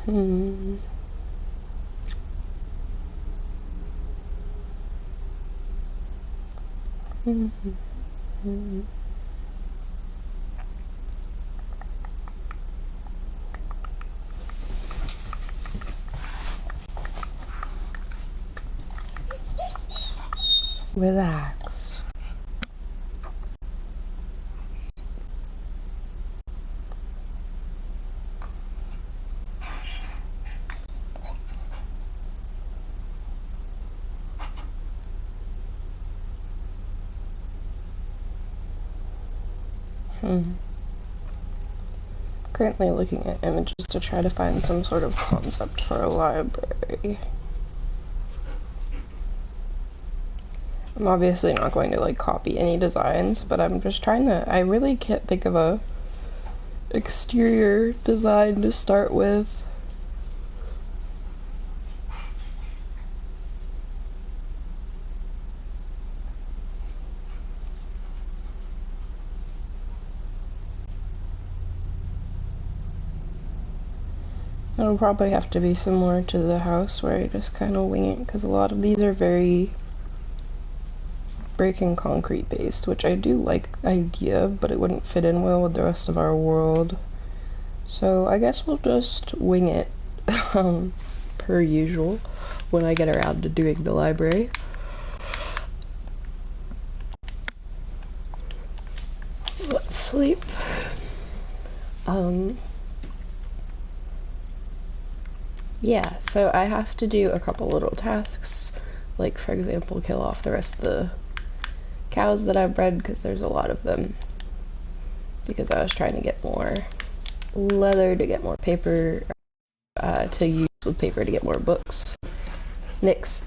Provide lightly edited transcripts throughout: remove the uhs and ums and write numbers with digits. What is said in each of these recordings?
Hmm. Relax. Currently looking at images to try to find some sort of concept for a library. I'm obviously not going to like copy any designs, but I'm just trying to, I really can't think of a exterior design to start with. It'll probably have to be similar to the house where I just kind of wing it, because a lot of these are very brick and concrete based, which I do like the idea of, but it wouldn't fit in well with the rest of our world. So I guess we'll just wing it, per usual, when I get around to doing the library. Let's sleep. Yeah, so I have to do a couple little tasks, like for example, kill off the rest of the cows that I've bred, because there's a lot of them, because I was trying to get more leather to get more paper, to use with paper to get more books. Nix.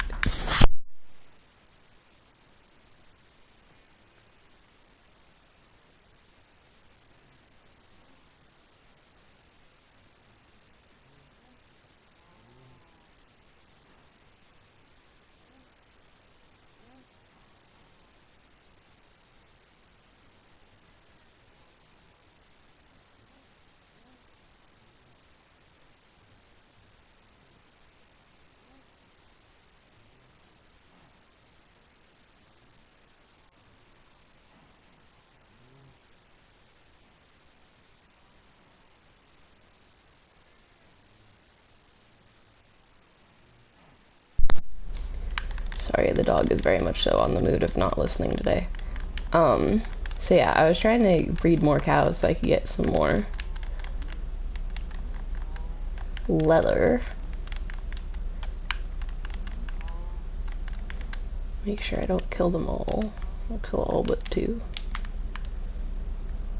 Sorry, the dog is very much so on the mood of not listening today. So yeah, I was trying to breed more cows so I could get some more leather. Make sure I don't kill them all. I'll kill all but 2.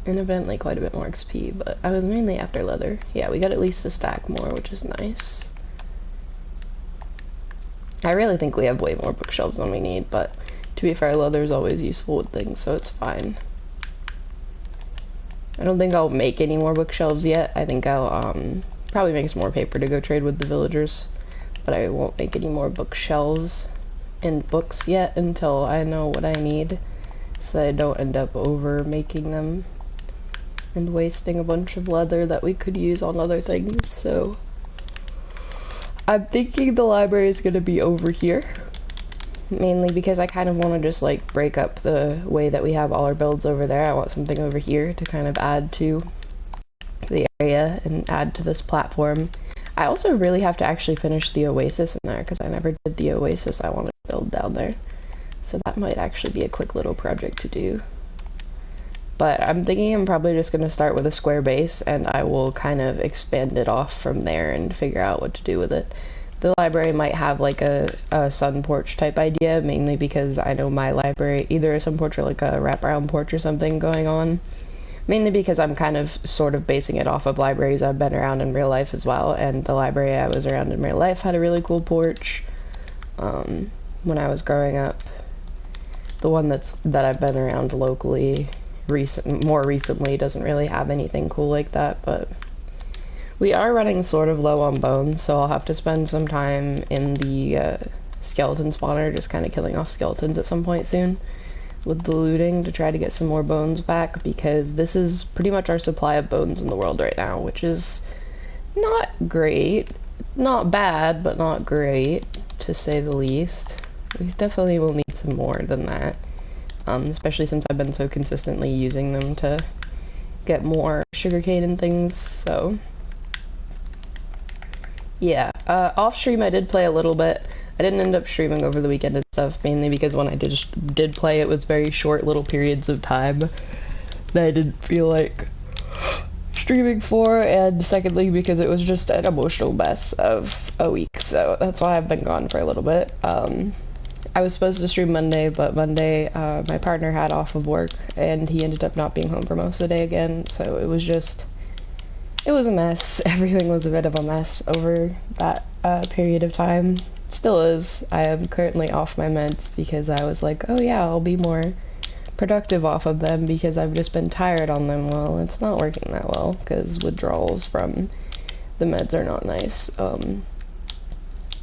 And evidently quite a bit more XP, but I was mainly after leather. Yeah, we got at least a stack more, which is nice. I really think we have way more bookshelves than we need, but to be fair, leather is always useful with things, so it's fine. I don't think I'll make any more bookshelves yet. I think I'll probably make some more paper to go trade with the villagers, but I won't make any more bookshelves and books yet until I know what I need, so I don't end up over making them and wasting a bunch of leather that we could use on other things. So I'm thinking the library is going to be over here, mainly because I kind of want to just like break up the way that we have all our builds over there. I want something over here to kind of add to the area and add to this platform. I also really have to actually finish the oasis in there, because I never did the oasis I wanted to build down there, so that might actually be a quick little project to do. But I'm thinking I'm probably just going to start with a square base, and I will kind of expand it off from there and figure out what to do with it. The library might have like a sun porch type idea, mainly because I know my library, either a sun porch or like a wraparound porch or something going on. Mainly because I'm kind of sort of basing it off of libraries I've been around in real life as well, and the library I was around in real life had a really cool porch when I was growing up. The one that I've been around locally more recently doesn't really have anything cool like that, but we are running sort of low on bones, so I'll have to spend some time in the skeleton spawner, just kind of killing off skeletons at some point soon with the looting to try to get some more bones back, because this is pretty much our supply of bones in the world right now, which is Not great. Not bad, but not great, to say the least. We definitely will need some more than that. Especially since I've been so consistently using them to get more sugarcane and things, so... Yeah, off stream I did play a little bit. I didn't end up streaming over the weekend and stuff, mainly because when I did play, it was very short little periods of time that I didn't feel like streaming for, and secondly because it was just an emotional mess of a week, so that's why I've been gone for a little bit. I was supposed to stream Monday, but Monday my partner had off of work and he ended up not being home for most of the day again, so it was a mess. Everything was a bit of a mess over that period of time. Still is. I am currently off my meds because I was like, oh yeah, I'll be more productive off of them because I've just been tired on them. Well, it's not working that well because withdrawals from the meds are not nice.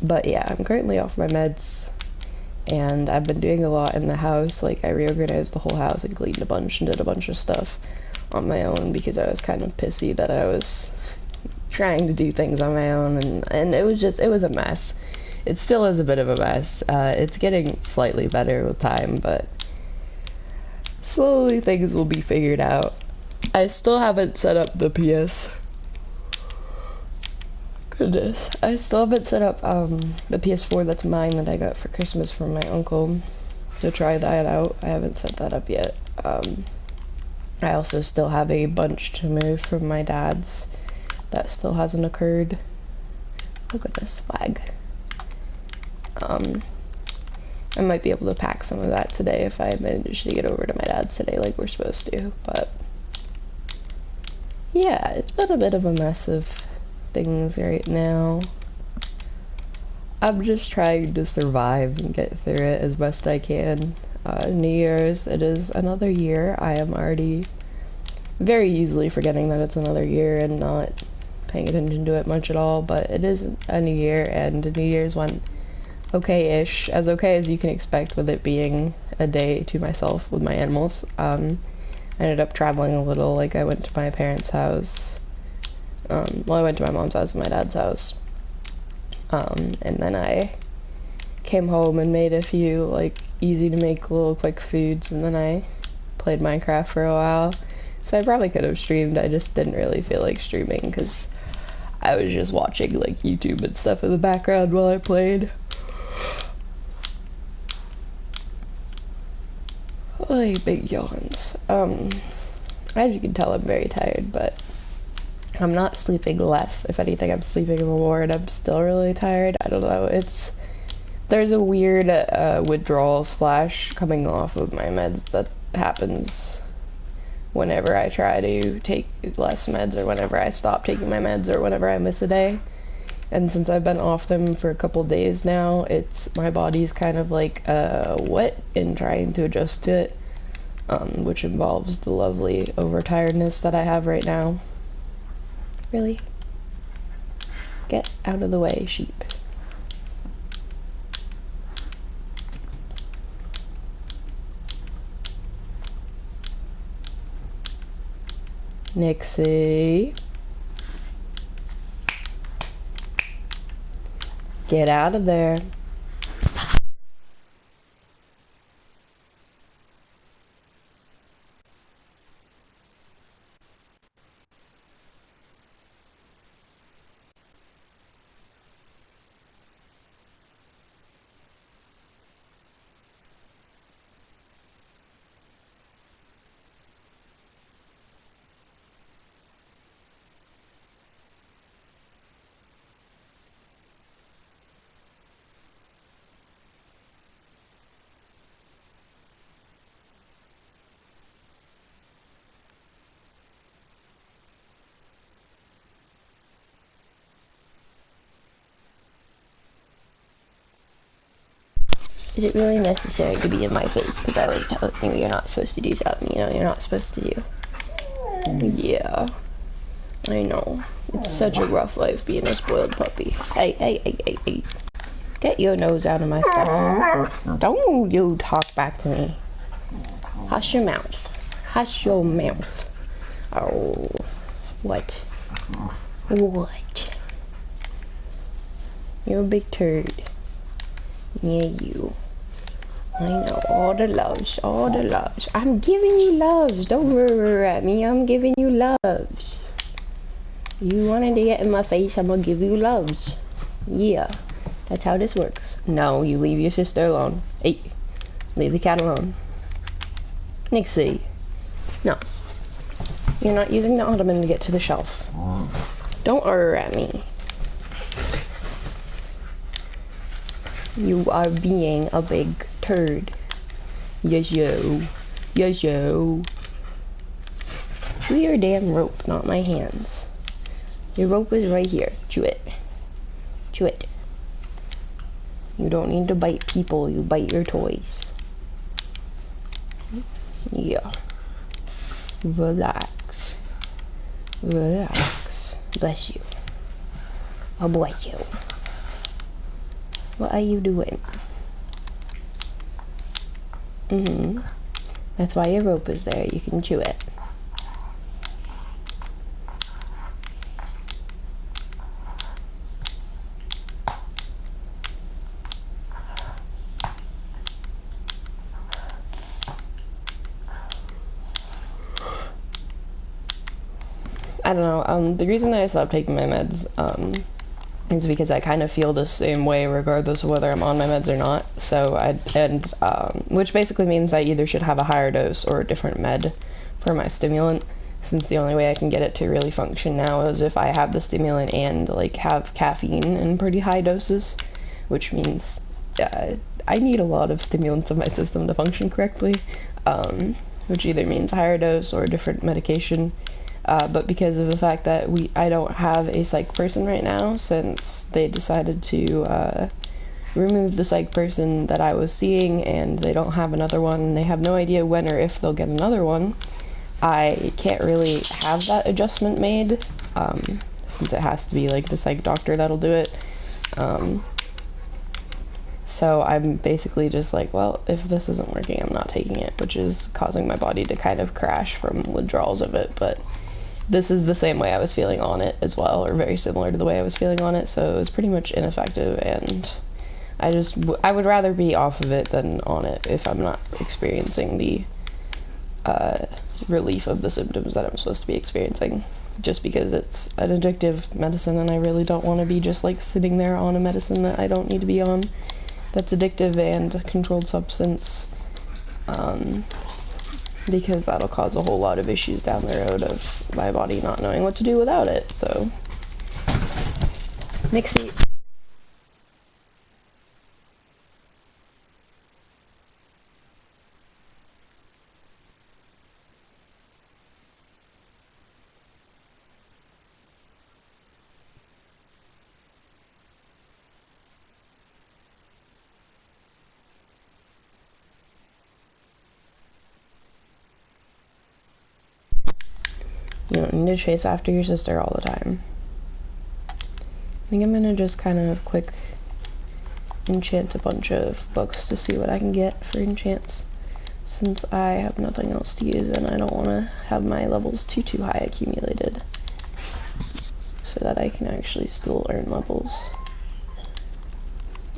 But yeah, I'm currently off my meds and I've been doing a lot in the house. Like, I reorganized the whole house and cleaned a bunch and did a bunch of stuff on my own because I was kind of pissy that I was trying to do things on my own, and it was a mess. It still is a bit of a mess. It's getting slightly better with time, but slowly things will be figured out. I still haven't set up the I still haven't set up the PS4 that's mine that I got for Christmas from my uncle to try that out. I haven't set that up yet. I also still have a bunch to move from my dad's that still hasn't occurred. Look at this flag. I might be able to pack some of that today if I manage to get over to my dad's today like we're supposed to, but yeah, it's been a bit of a mess of things right now. I'm just trying to survive and get through it as best I can. New Year's, it is another year. I am already very easily forgetting that it's another year and not paying attention to it much at all, but it is a new year, and New Year's went okay-ish, as okay as you can expect with it being a day to myself with my animals. I ended up traveling a little. Like, I went to my parents' house, I went to my mom's house and my dad's house, and then I came home and made a few, like, easy to make little quick foods, and then I played Minecraft for a while. So I probably could have streamed, I just didn't really feel like streaming because I was just watching, like, YouTube and stuff in the background while I played. Oh, big yawns. As you can tell, I'm very tired, but I'm not sleeping less. If anything, I'm sleeping more, and I'm still really tired. I don't know, there's a weird withdrawal / coming off of my meds that happens whenever I try to take less meds, or whenever I stop taking my meds, or whenever I miss a day. And since I've been off them for a couple days now, my body's kind of like wet in trying to adjust to it, which involves the lovely overtiredness that I have right now. Really? Get out of the way, sheep. Nixie. Get out of there. Is it really necessary to be in my face? Because I was telling you you're not supposed to do something, you know, you're not supposed to do. Yeah. I know. It's such a rough life being a spoiled puppy. Hey, hey, hey, hey, hey. Get your nose out of my stuff. Don't you talk back to me. Hush your mouth. Hush your mouth. Oh. What? What? You're a big turd. Yeah, you. I know, all the loves, all the loves. I'm giving you loves. Don't worry at me, I'm giving you loves. You wanted to get in my face, I'm gonna give you loves. Yeah, that's how this works. No, you leave your sister alone. Hey, leave the cat alone. Nixie. No. You're not using the ottoman to get to the shelf. Don't worry at me. You are being a big turd. Yes, yo. Yes, yo. Chew your damn rope, not my hands. Your rope is right here. Chew it. Chew it. You don't need to bite people, you bite your toys. Yeah. Relax. Relax. Bless you. Oh, bless you. What are you doing? That's why your rope is there. You can chew it. I don't know, the reason that I stopped taking my meds, is because I kind of feel the same way regardless of whether I'm on my meds or not, so which basically means I either should have a higher dose or a different med for my stimulant, since the only way I can get it to really function now is if I have the stimulant and, like, have caffeine in pretty high doses, which means, I need a lot of stimulants in my system to function correctly, which either means a higher dose or a different medication. But because of the fact that I don't have a psych person right now, since they decided to remove the psych person that I was seeing, and they don't have another one, and they have no idea when or if they'll get another one, I can't really have that adjustment made, since it has to be, like, the psych doctor that'll do it. So I'm basically just like, well, if this isn't working, I'm not taking it, which is causing my body to kind of crash from withdrawals of it, but this is the same way I was feeling on it as well, or very similar to the way I was feeling on it, so it was pretty much ineffective, and I would rather be off of it than on it if I'm not experiencing the relief of the symptoms that I'm supposed to be experiencing, just because it's an addictive medicine, and I really don't want to be just, like, sitting there on a medicine that I don't need to be on, that's addictive and a controlled substance, because that'll cause a whole lot of issues down the road of my body not knowing what to do without it, so. Nixie. You don't need to chase after your sister all the time. I think I'm gonna just kind of quick enchant a bunch of books to see what I can get for enchants, since I have nothing else to use and I don't want to have my levels too high accumulated, so that I can actually still earn levels.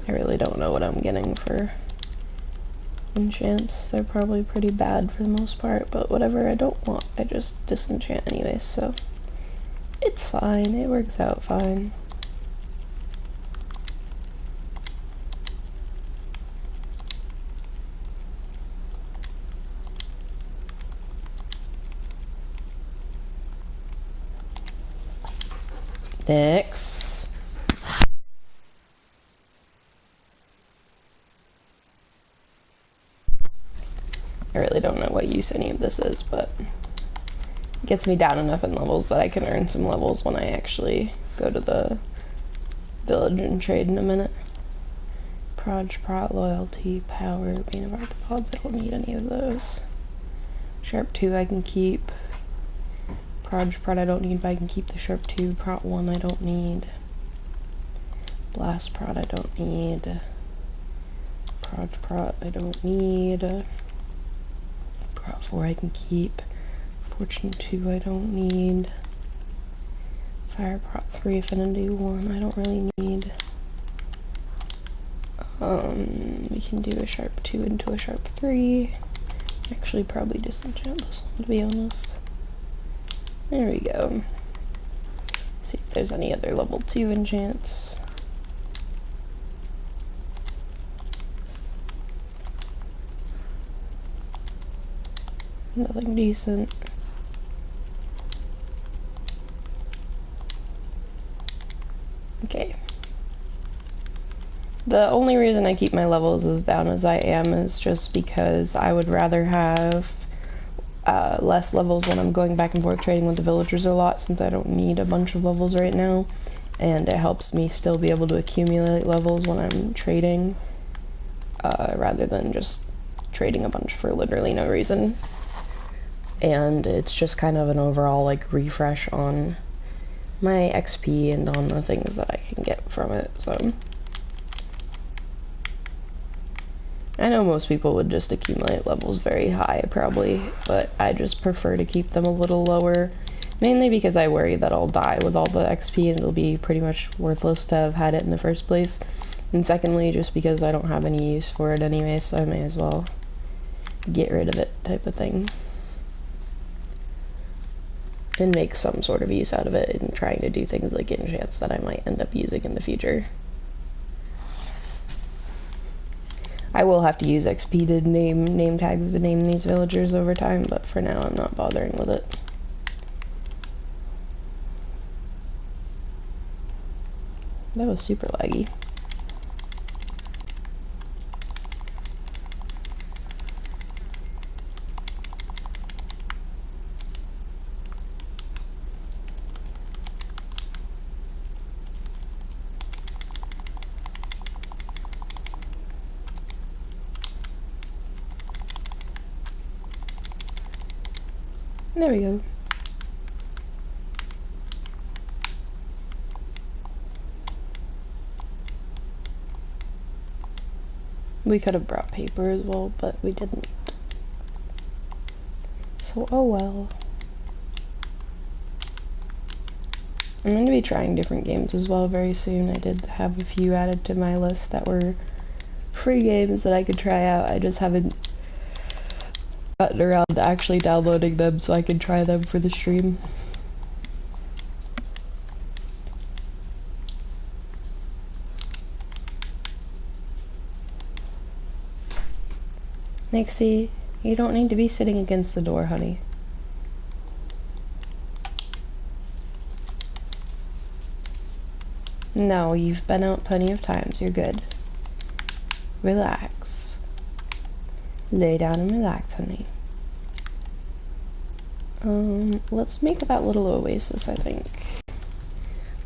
I really don't know what I'm getting for enchants. They're probably pretty bad for the most part, but whatever I don't want, I just disenchant anyways, so it's fine, it works out fine. Next. I really don't know what use any of this is, but it gets me down enough in levels that I can earn some levels when I actually go to the village and trade in a minute. Proj, Prot, Loyalty, Power, Bane of Arthropods, I don't need any of those. Sharp 2 I can keep. Proj, Prot I don't need, but I can keep the Sharp 2. Prot 1 I don't need. Blast Prot I don't need. Proj, Prot I don't need. Prot 4 I can keep. Fortune 2 I don't need. Fire Prot 3 Affinity 1 I don't really need. We can do a sharp 2 into a sharp 3. Actually, probably disenchant this one, to be honest. There we go. See if there's any other level 2 enchants. Nothing decent. Okay. The only reason I keep my levels as down as I am is just because I would rather have less levels when I'm going back and forth trading with the villagers a lot, since I don't need a bunch of levels right now, and it helps me still be able to accumulate levels when I'm trading, rather than just trading a bunch for literally no reason. And it's just kind of an overall like refresh on my XP and on the things that I can get from it. So I know most people would just accumulate levels very high probably, but I just prefer to keep them a little lower, mainly because I worry that I'll die with all the XP and it'll be pretty much worthless to have had it in the first place, and secondly just because I don't have any use for it anyway, so I may as well get rid of it type of thing and make some sort of use out of it in trying to do things like enchants that I might end up using in the future. I will have to use XP to name tags to name these villagers over time, but for now I'm not bothering with it. That was super laggy. There we go. We could have brought paper as well, but we didn't. So, oh well. I'm going to be trying different games as well very soon. I did have a few added to my list that were free games that I could try out. I just haven't gotten around to actually downloading them so I can try them for the stream. Nixie, you don't need to be sitting against the door, honey. No, you've been out plenty of times. You're good. Relax. Lay down and relax, honey. Let's make that little oasis, I think.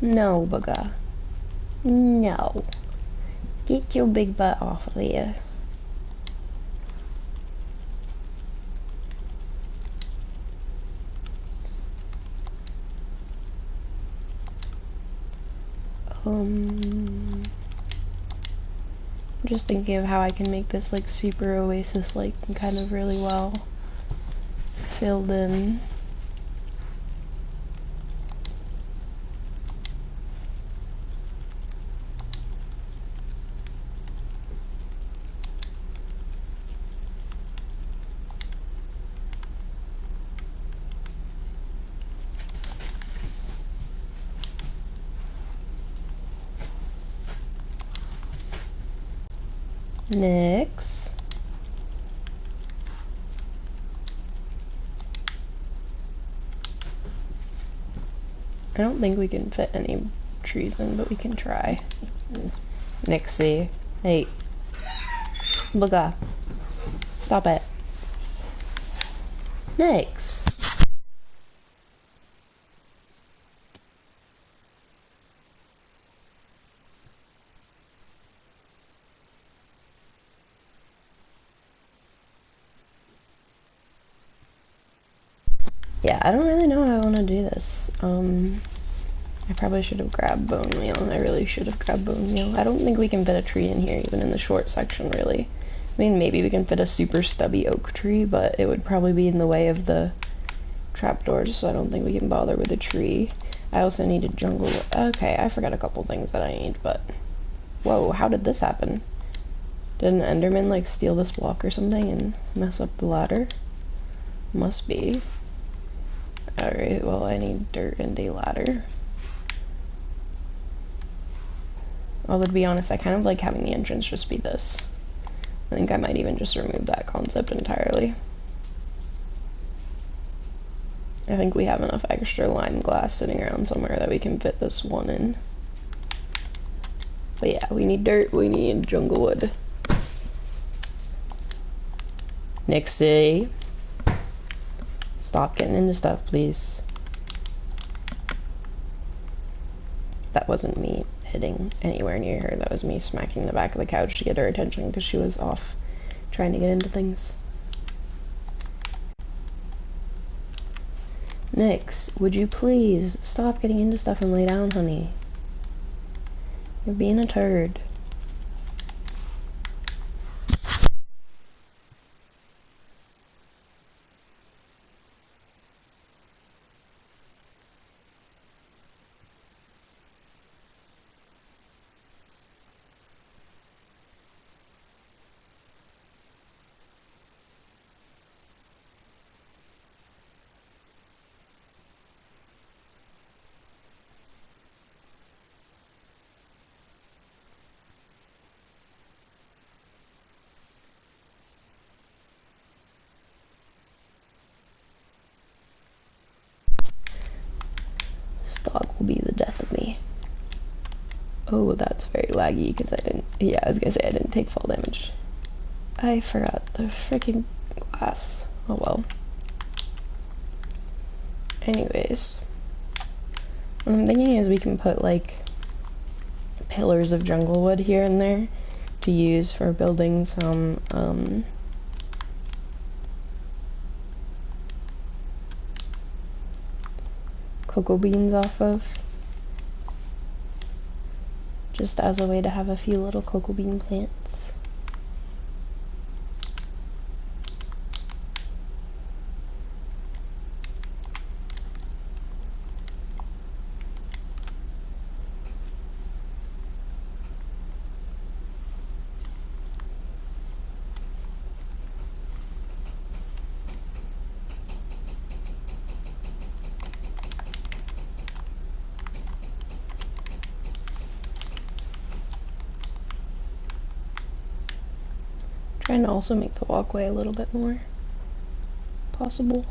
No, bugger. No. Get your big butt off of here. I'm just thinking of how I can make this like super oasis like kind of really well filled in. Next. I don't think we can fit any trees in, but we can try. Nixie. Hey. Bugger. Stop it. Next. Yeah, I don't really know how I want to do this. I probably should have grabbed bone meal. I really should have grabbed bone meal. I don't think we can fit a tree in here, even in the short section, really. I mean, maybe we can fit a super stubby oak tree, but it would probably be in the way of the trapdoors, so I don't think we can bother with a tree. I also need a jungle. Okay, I forgot a couple things that I need, but... Whoa, how did this happen? Did an Enderman like steal this block or something and mess up the ladder? Must be. Alright, well I need dirt and a ladder. Although to be honest, I kind of like having the entrance just be this. I think I might even just remove that concept entirely. I think we have enough extra lime glass sitting around somewhere that we can fit this one in. But yeah, we need dirt, we need jungle wood. Nixie. Stop getting into stuff, please. That wasn't me hitting anywhere near her, that was me smacking the back of the couch to get her attention because she was off trying to get into things. Nix, would you please stop getting into stuff and lay down, honey? You're being a turd. This dog will be the death of me. Oh, that's very laggy because I didn't, yeah, I was gonna say I didn't take fall damage. I forgot the freaking glass. Oh well. Anyways, what I'm thinking is we can put like pillars of jungle wood here and there to use for building some cocoa beans off of, just as a way to have a few little cocoa bean plants. Trying to also make the walkway a little bit more possible.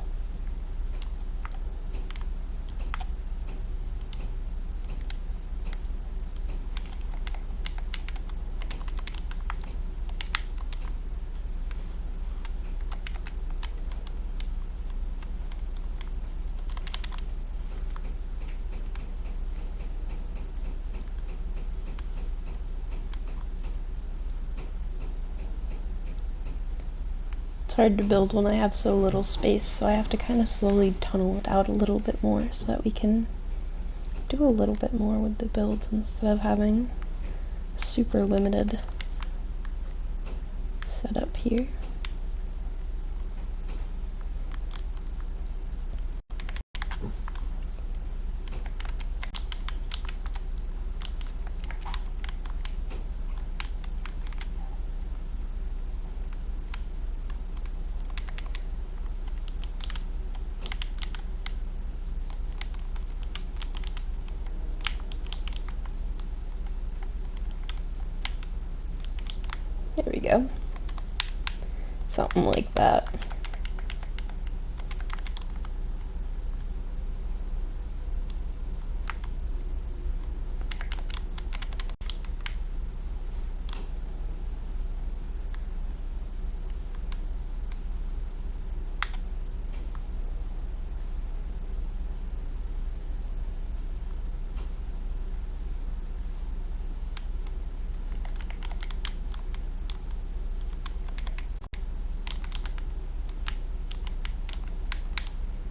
It's hard to build when I have so little space, so I have to kind of slowly tunnel it out a little bit more so that we can do a little bit more with the builds instead of having a super limited setup here. There we go. Something like that.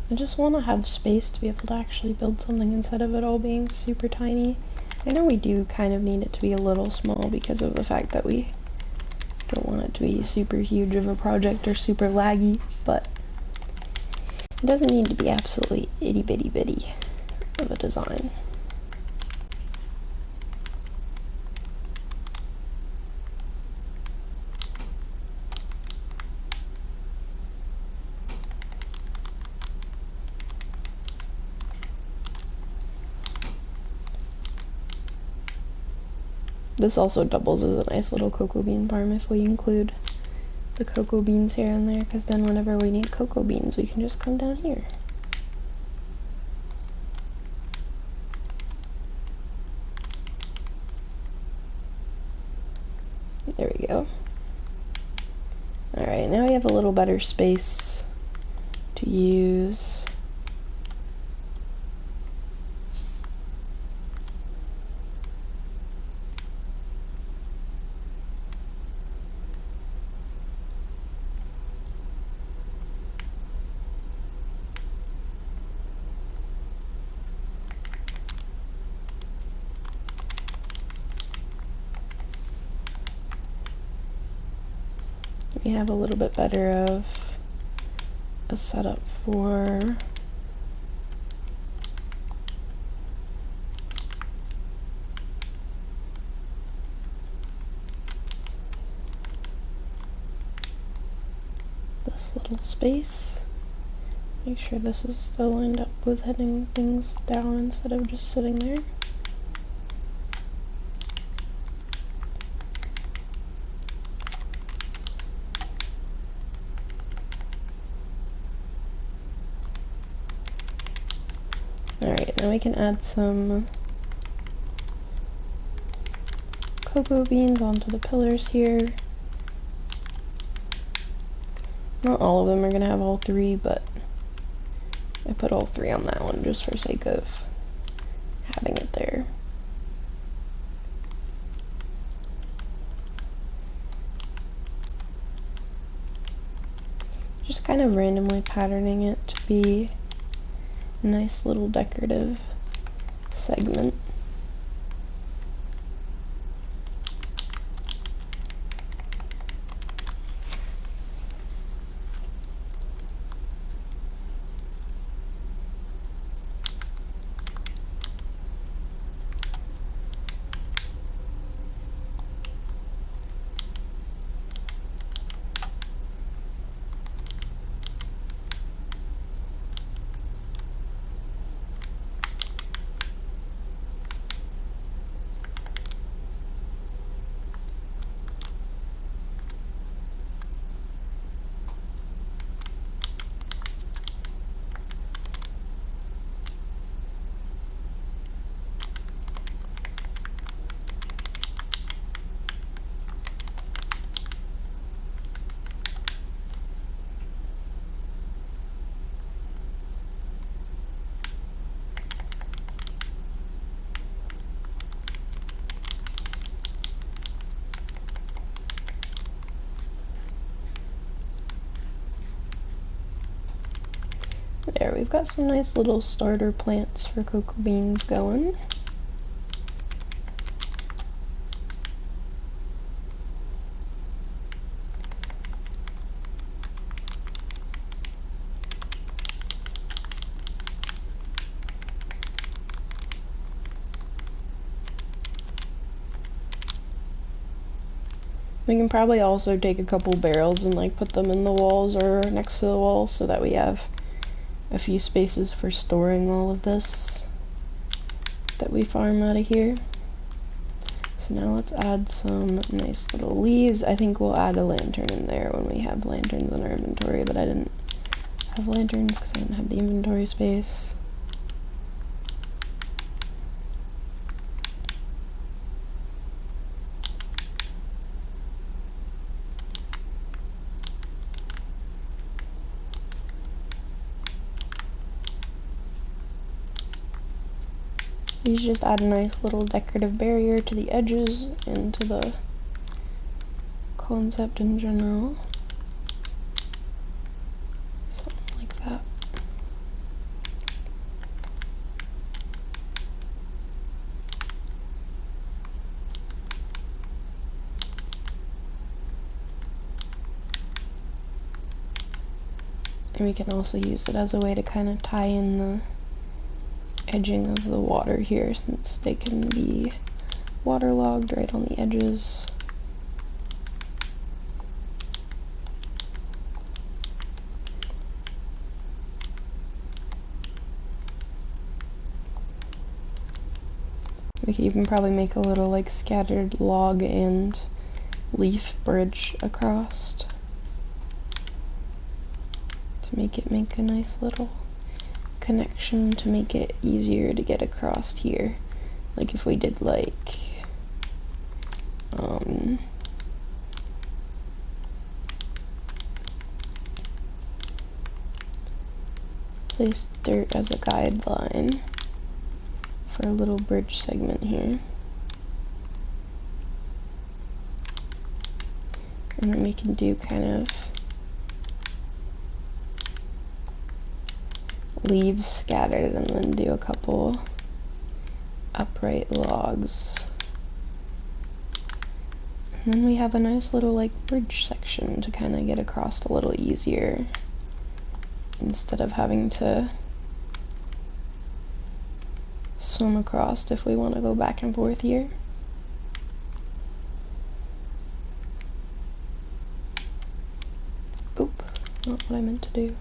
I just want to have space to be able to actually build something instead of it all being super tiny. I know we do kind of need it to be a little small because of the fact that we don't want it to be super huge of a project or super laggy, but it doesn't need to be absolutely itty bitty bitty of a design. This also doubles as a nice little cocoa bean farm if we include the cocoa beans here and there, because then whenever we need cocoa beans, we can just come down here. There we go. Alright, now we have a little better space to use. We have a little bit better of a setup for this little space. Make sure this is still lined up with heading things down instead of just sitting there. Alright, now we can add some cocoa beans onto the pillars here. Not all of them are going to have all three, but I put all three on that one just for sake of having it there. Just kind of randomly patterning it to be a nice little decorative segment. There, we've got some nice little starter plants for cocoa beans going. We can probably also take a couple barrels and like put them in the walls or next to the walls so that we have a few spaces for storing all of this that we farm out of here. So now let's add some nice little leaves. I think we'll add a lantern in there when we have lanterns in our inventory, but I didn't have lanterns because I didn't have the inventory space. These just add a nice little decorative barrier to the edges and to the concept in general. Something like that. And we can also use it as a way to kind of tie in the edging of the water here, since they can be waterlogged right on the edges. We could even probably make a little like scattered log and leaf bridge across to make a nice little connection to make it easier to get across here. Like if we did like place dirt as a guideline for a little bridge segment here. And then we can do kind of leaves scattered and then do a couple upright logs. And then we have a nice little like bridge section to kind of get across a little easier instead of having to swim across if we want to go back and forth here. Oop, not what I meant to do.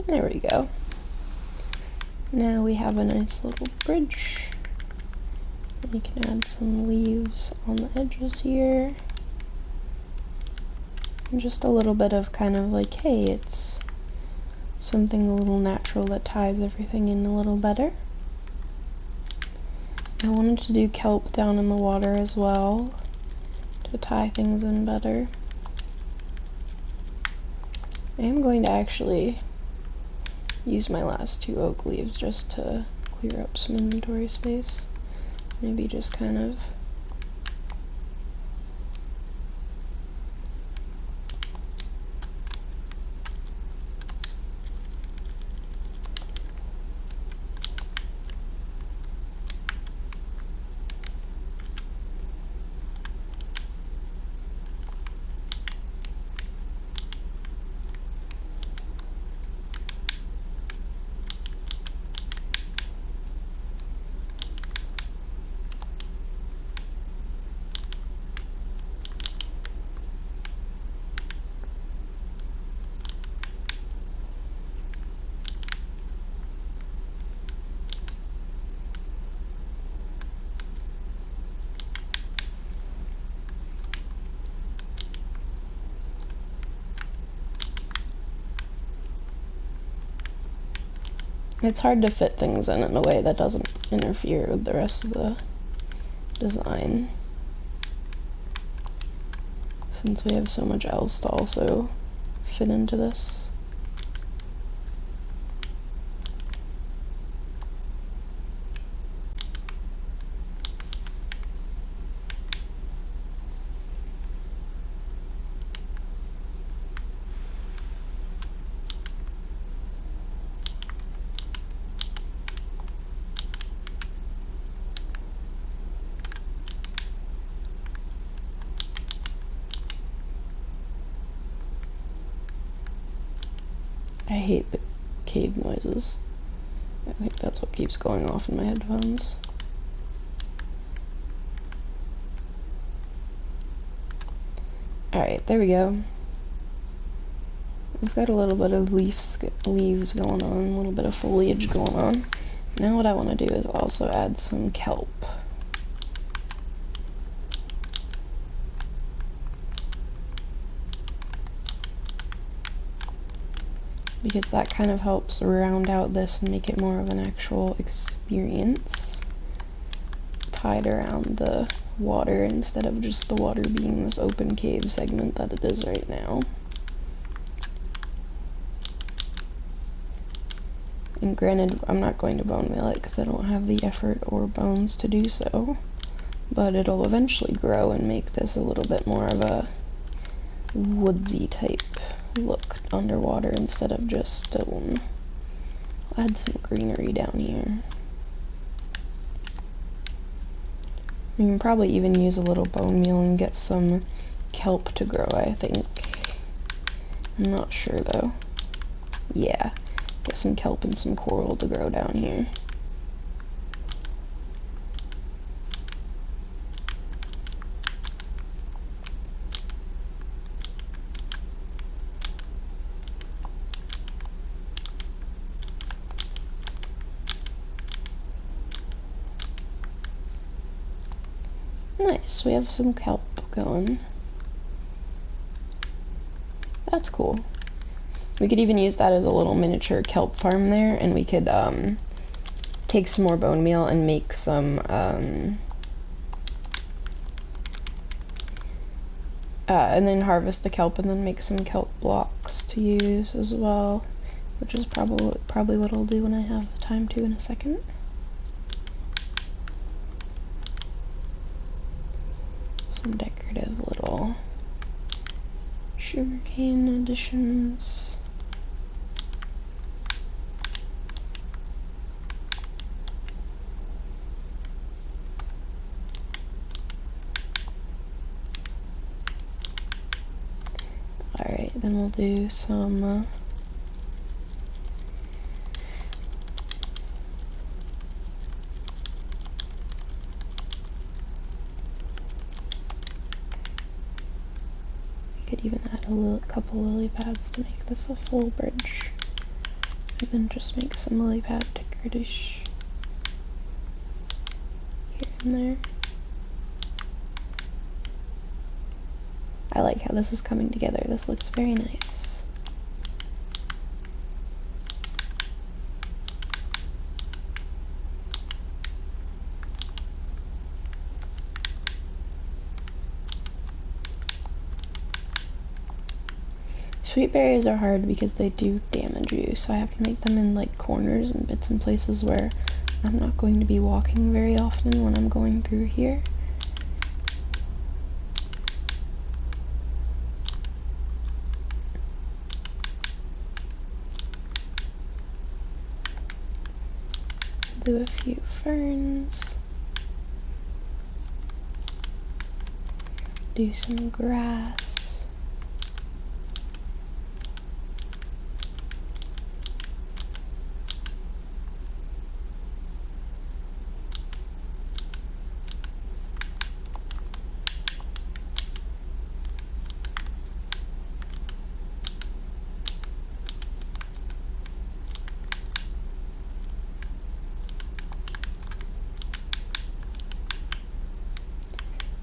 There we go. Now we have a nice little bridge. We can add some leaves on the edges here. And just a little bit of kind of like, hey, it's something a little natural that ties everything in a little better. I wanted to do kelp down in the water as well to tie things in better. I am going to actually use my last 2 oak leaves just to clear up some inventory space. Maybe just kind of it's hard to fit things in a way that doesn't interfere with the rest of the design, since we have so much else to also fit into this. I hate the cave noises. I think that's what keeps going off in my headphones. Alright, there we go. We've got a little bit of leaves going on, a little bit of foliage going on. Now what I want to do is also add some kelp. Because that kind of helps round out this and make it more of an actual experience tied around the water instead of just the water being this open cave segment that it is right now. And granted, I'm not going to bone meal it because I don't have the effort or bones to do so, but it'll eventually grow and make this a little bit more of a woodsy type look underwater instead of just stone. I'll add some greenery down here. You can probably even use a little bone meal and get some kelp to grow, I think. I'm not sure though. Yeah, get some kelp and some coral to grow down here. Nice, we have some kelp going. That's cool. We could even use that as a little miniature kelp farm there, and we could take some more bone meal and make some and then harvest the kelp and then make some kelp blocks to use as well, which is probably what I'll do when I have time to in a second. Some decorative little sugarcane additions. Alright, then we'll do some could even add a couple lily pads to make this a full bridge, and then just make some lily pad decoration here and there. I like how this is coming together. This looks very nice. Sweet berries are hard because they do damage you, so I have to make them in like corners and bits and places where I'm not going to be walking very often when I'm going through here. Do a few ferns. Do some grass.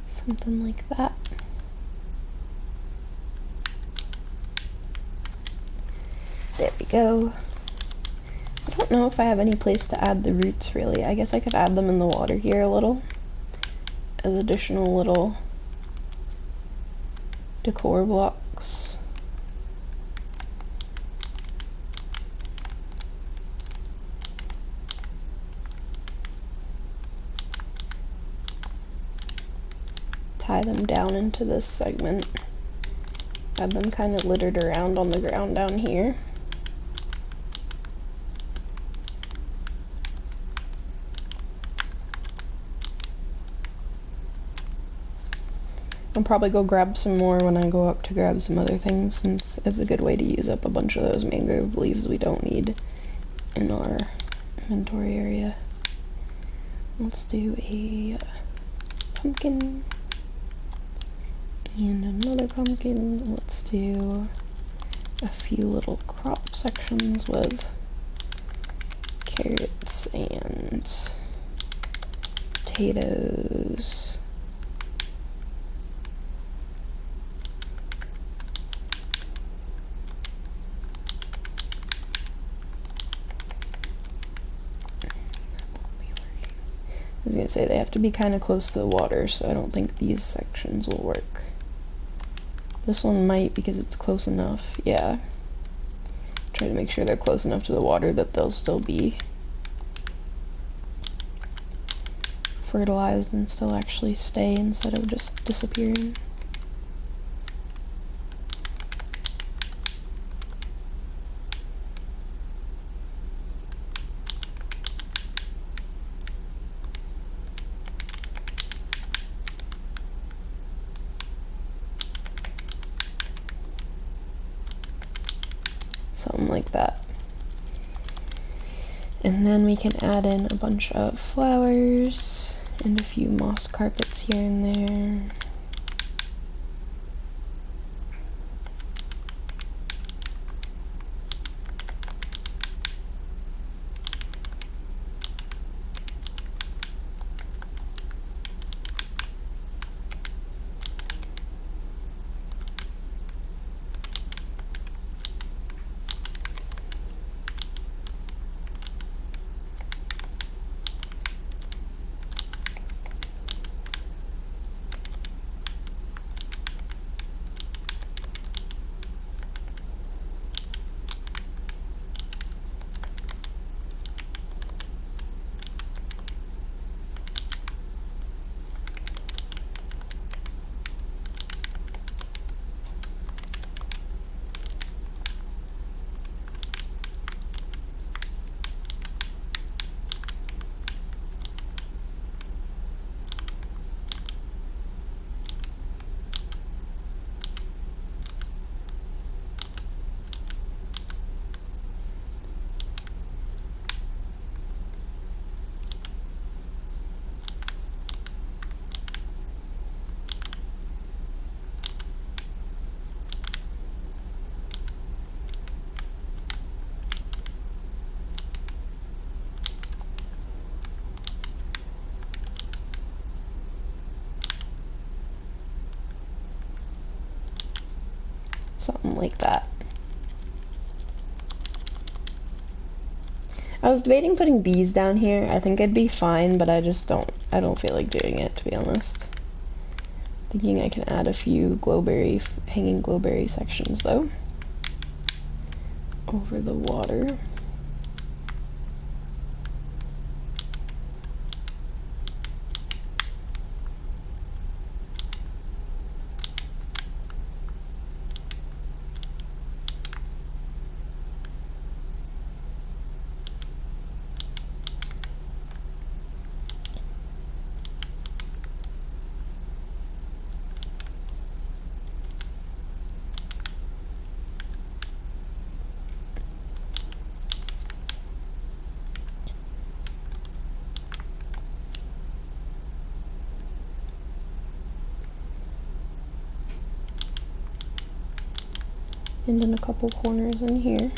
Something like that. There we go. I don't know if I have any place to add the roots really. I guess I could add them in the water here a little as additional little decor blocks. Tie them down into this segment. Have them kind of littered around on the ground down here. I'll probably go grab some more when I go up to grab some other things, since it's a good way to use up a bunch of those mangrove leaves we don't need in our inventory area. Let's do a pumpkin. And another pumpkin. Let's do a few little crop sections with carrots and potatoes. I was gonna say they have to be kind of close to the water, so I don't think these sections will work. This one might because it's close enough, yeah. Try to make sure they're close enough to the water that they'll still be fertilized and still actually stay instead of just disappearing. Something like that. And then we can add in a bunch of flowers and a few moss carpets here and there. Something like that. I was debating putting bees down here. I think it'd be fine, but I don't feel like doing it, to be honest. Thinking I can add a few hanging glowberry sections, though. Over the water. And in a couple corners in here.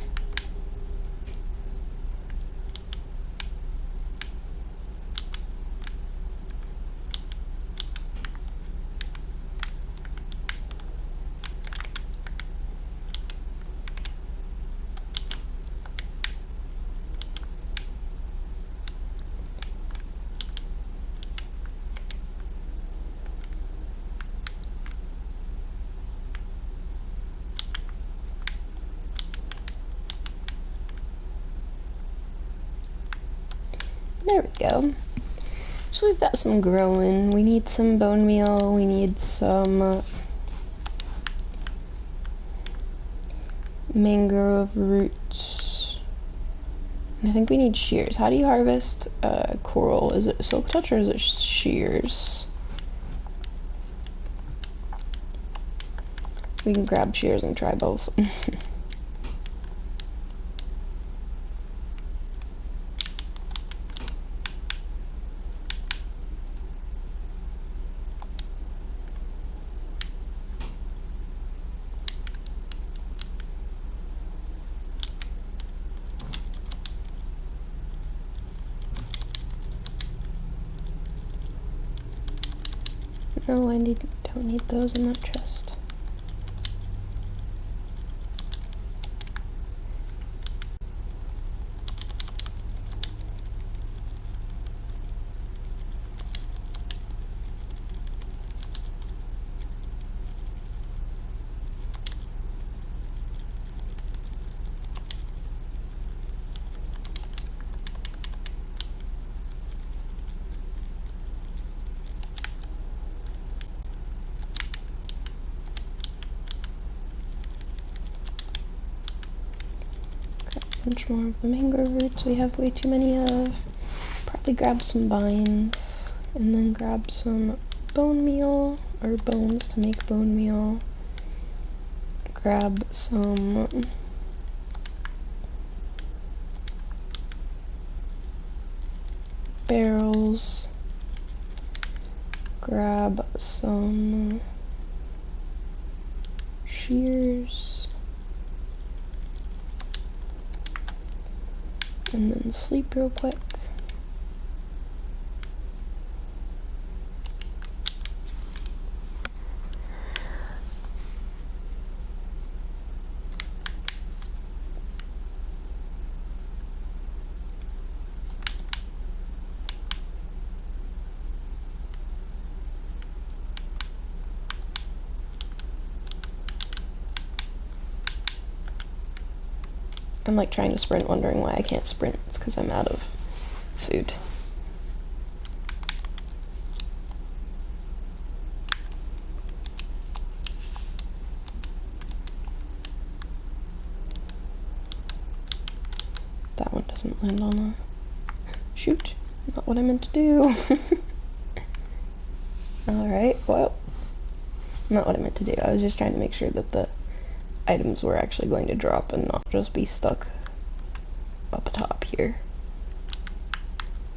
There we go. So we've got some growing. We need some bone meal. We need some mangrove roots. And I think we need shears. How do you harvest coral? Is it silk touch or is it shears? We can grab shears and try both. No, I don't need those in that chest. Bunch more of the mangrove roots we have way too many of. Probably grab some vines and then grab some bone meal or bones to make bone meal. Grab some barrels. Grab some shears. And then sleep real quick. I'm like trying to sprint, wondering why I can't sprint. It's because I'm out of food. That one doesn't land on a... Shoot, not what I meant to do. Alright, well, not what I meant to do. I was just trying to make sure that the items were actually going to drop and not just be stuck up top here.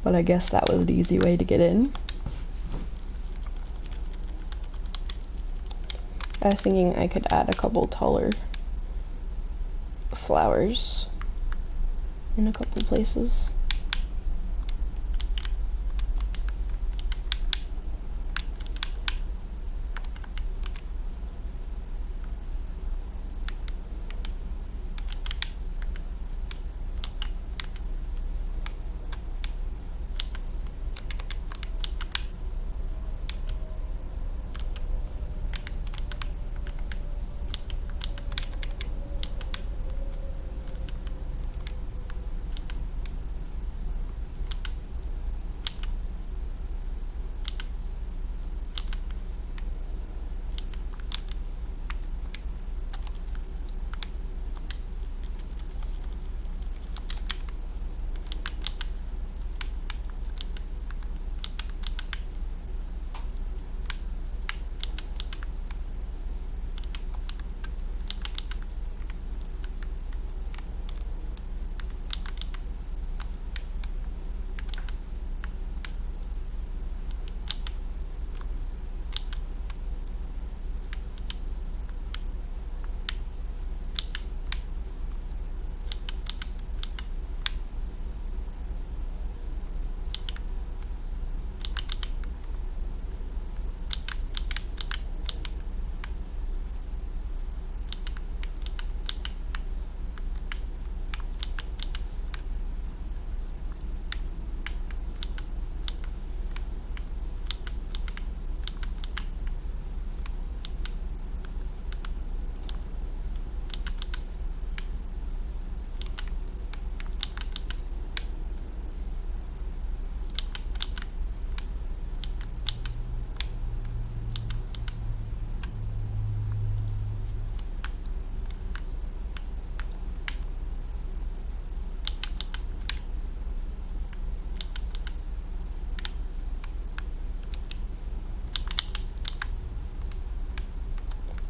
But I guess that was an easy way to get in. I was thinking I could add a couple taller flowers in a couple places.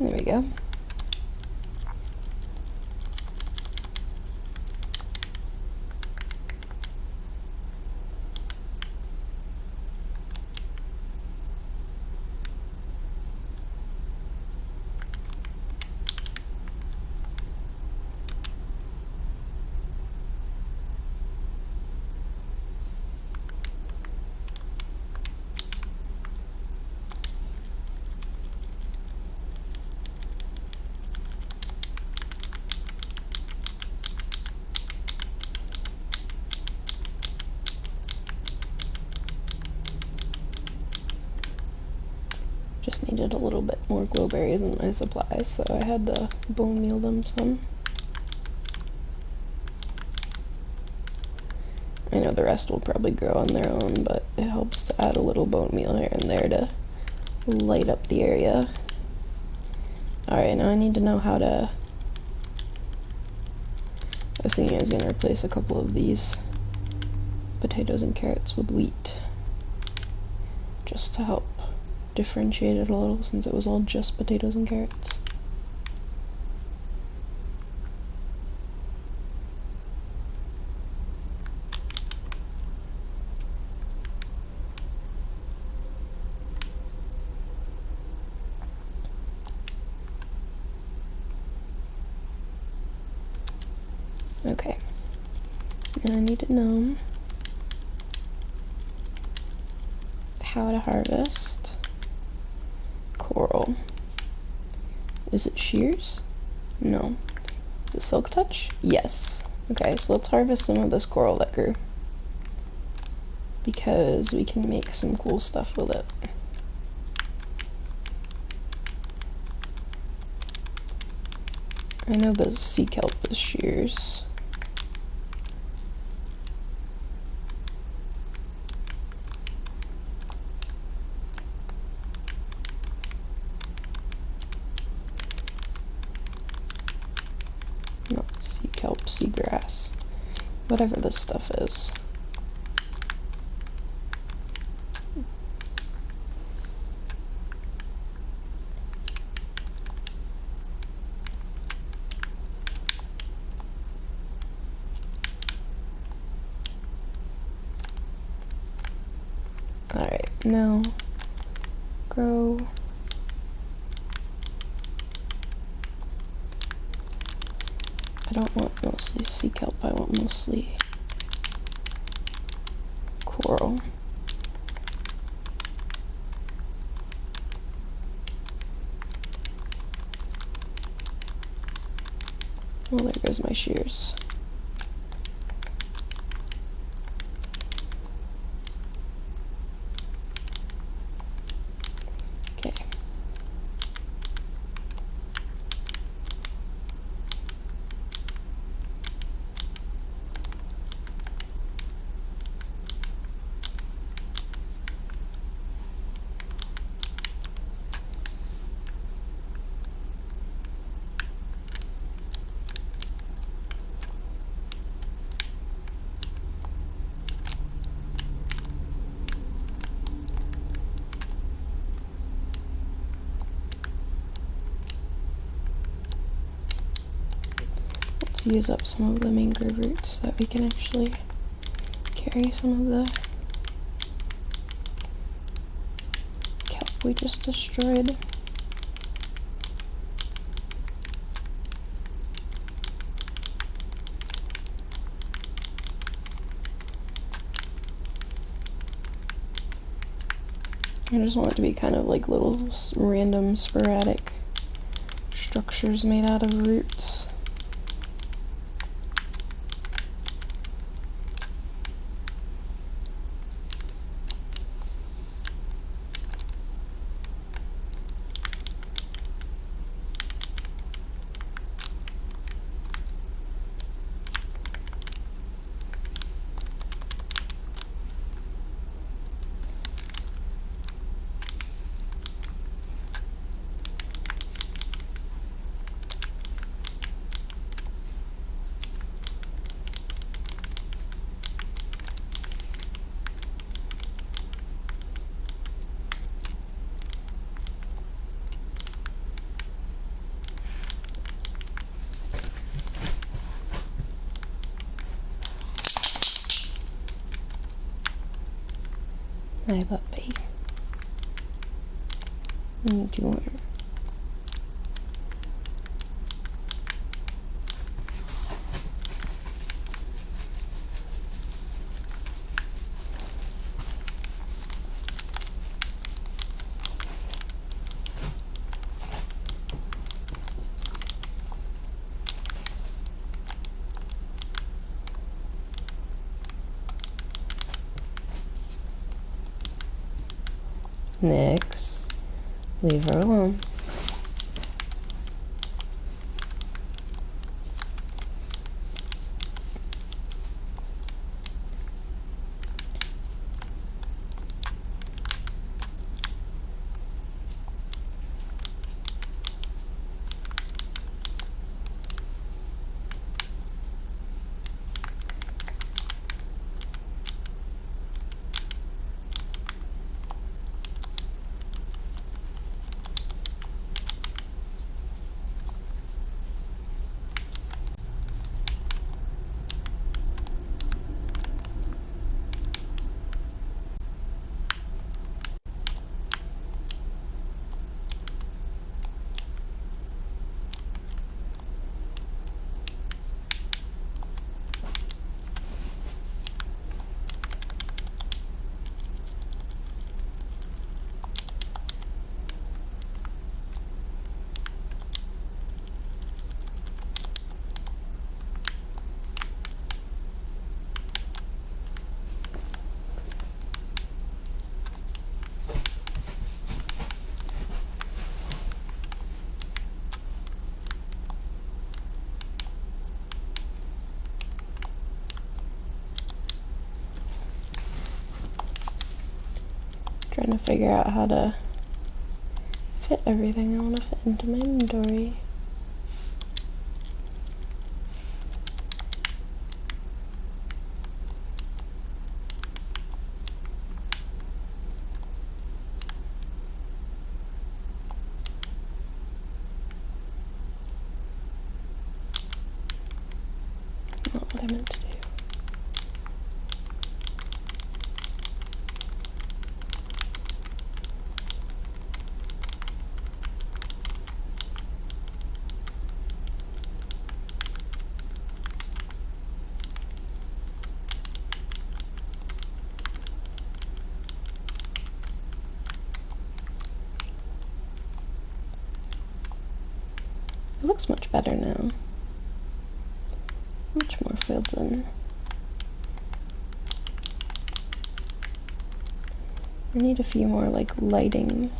There we go. Just needed a little bit more glowberries in my supplies, so I had to bone meal them some. I know the rest will probably grow on their own, but it helps to add a little bone meal here and there to light up the area. Alright, now I need to know how to... I was thinking I was going to replace a couple of these potatoes and carrots with wheat, just to help differentiate it a little, since it was all just potatoes and carrots. Okay, now I need to know how to harvest coral. Is it shears? No. Is it silk touch? Yes. Okay, so let's harvest some of this coral that grew, because we can make some cool stuff with it. I know the sea kelp is shears. Not sea kelp, seagrass. Whatever this stuff is. Alright, now grow. I don't want mostly sea kelp, I want mostly coral. Oh, there goes my shears. Okay. Let's use up some of the mangrove roots so that we can actually carry some of the kelp we just destroyed. I just want it to be kind of like little random sporadic structures made out of roots. Hi, puppy. What are you doing? Nix, leave her alone. Trying to figure out how to fit everything I want to fit into my inventory. Not what I meant to do. It looks much better now. Much more filled in. I need a few more like lighting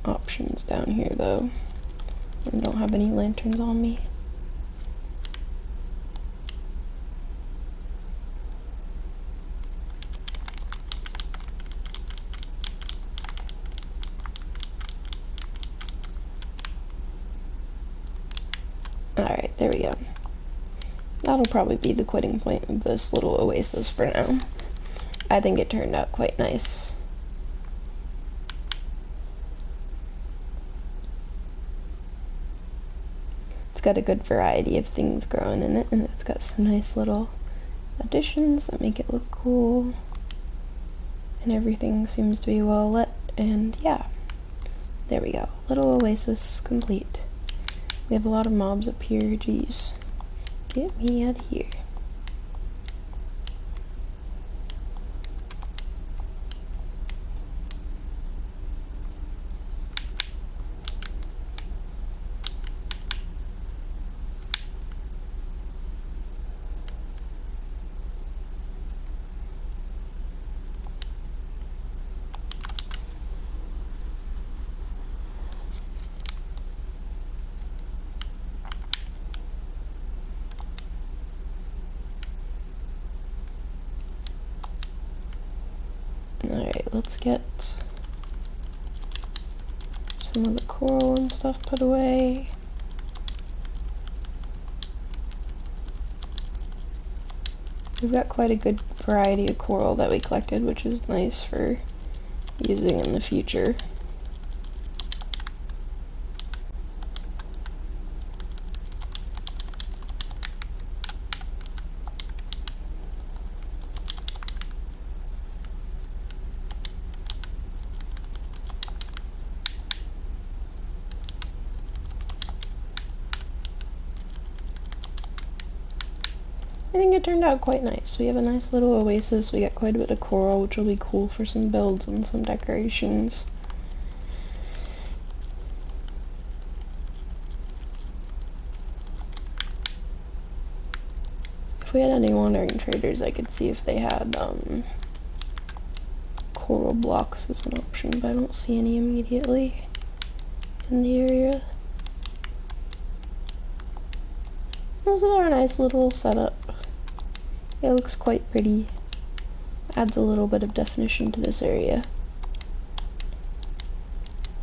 options down here though. I don't have any lanterns on me. Alright, there we go. That'll probably be the quitting point of this little oasis for now. I think it turned out quite nice. It's got a good variety of things growing in it, and it's got some nice little additions that make it look cool. And everything seems to be well lit, and yeah. There we go. Little oasis complete. We have a lot of mobs up here, jeez. Get me out of here. Alright, let's get some of the coral and stuff put away. We've got quite a good variety of coral that we collected, which is nice for using in the future. I think it turned out quite nice. We have a nice little oasis. We got quite a bit of coral, which will be cool for some builds and some decorations. If we had any wandering traders, I could see if they had coral blocks as an option, but I don't see any immediately in the area. This is our nice little setup. It looks quite pretty. Adds a little bit of definition to this area.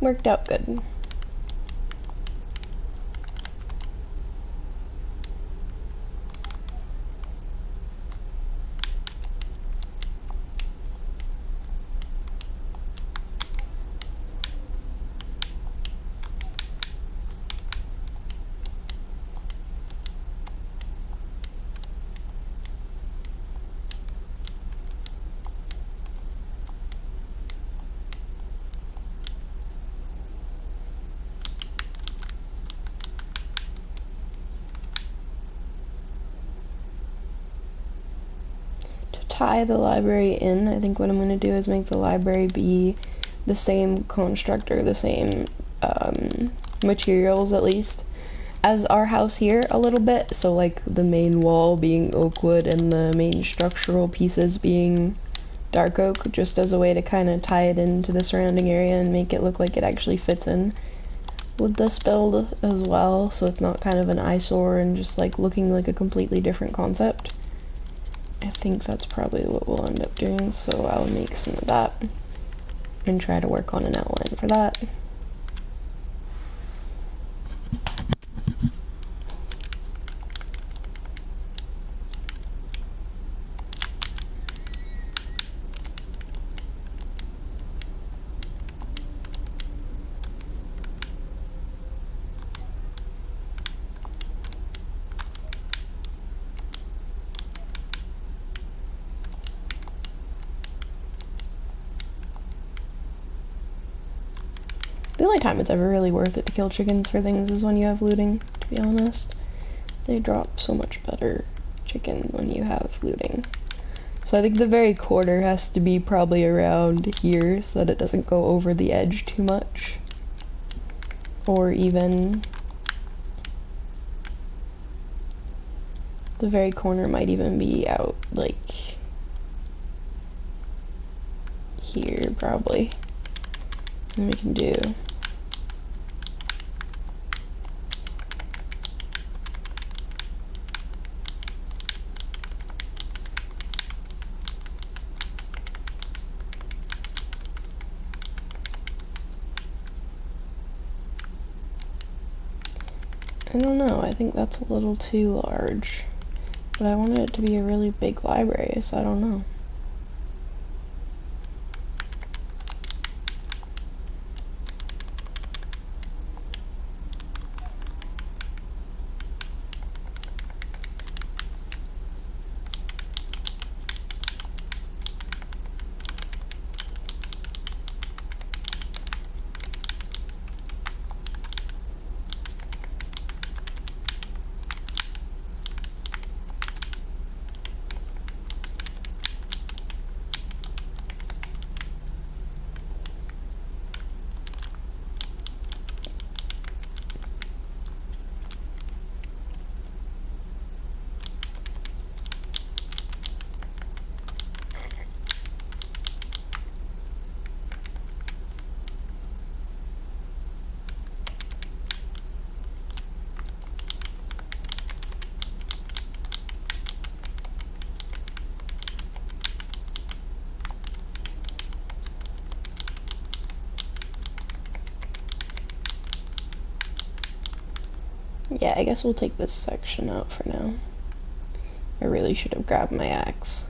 Worked out good. Tie the library in, I think what I'm going to do is make the library be the same constructor, the same materials at least, as our house here a little bit. So like the main wall being oak wood and the main structural pieces being dark oak, just as a way to kind of tie it into the surrounding area and make it look like it actually fits in with this build as well, so it's not kind of an eyesore and just like looking like a completely different concept. I think that's probably what we'll end up doing, so I'll make some of that and try to work on an outline for that. The only time it's ever really worth it to kill chickens for things is when you have looting, to be honest. They drop so much better chicken when you have looting. So I think the very corner has to be probably around here so that it doesn't go over the edge too much. Or even the very corner might even be out like here probably. And we can do I don't know, I think that's a little too large. But I wanted it to be a really big library, so I don't know. Yeah, I guess we'll take this section out for now. I really should have grabbed my axe.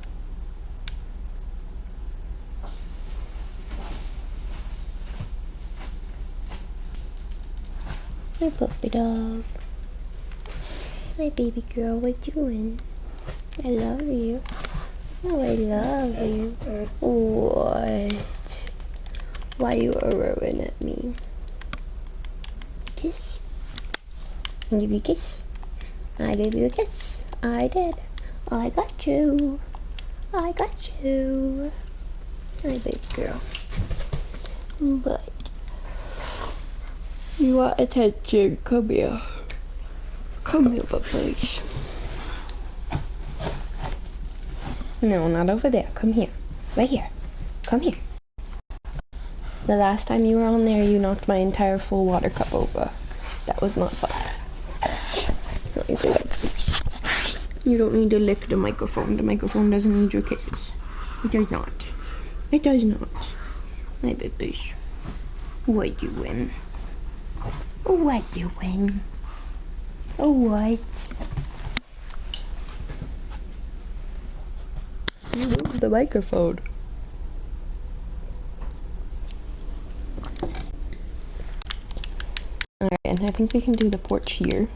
Hi, puppy dog. Hi, baby girl, what you doing? I love you. Oh, I love you. What? Why you are roaring at me? Kiss. I give you a kiss. I gave you a kiss. I did. I got you. I got you. Hi, baby girl. But you want attention? Come here. Come here, baby. No, not over there. Come here. Right here. Come here. The last time you were on there, you knocked my entire full water cup over. That was not fun. You don't need to lick the microphone. The microphone doesn't need your kisses. It does not. It does not. My babies. What doing? What doing? Oh, what? You moved the microphone. Alright, and I think we can do the porch here.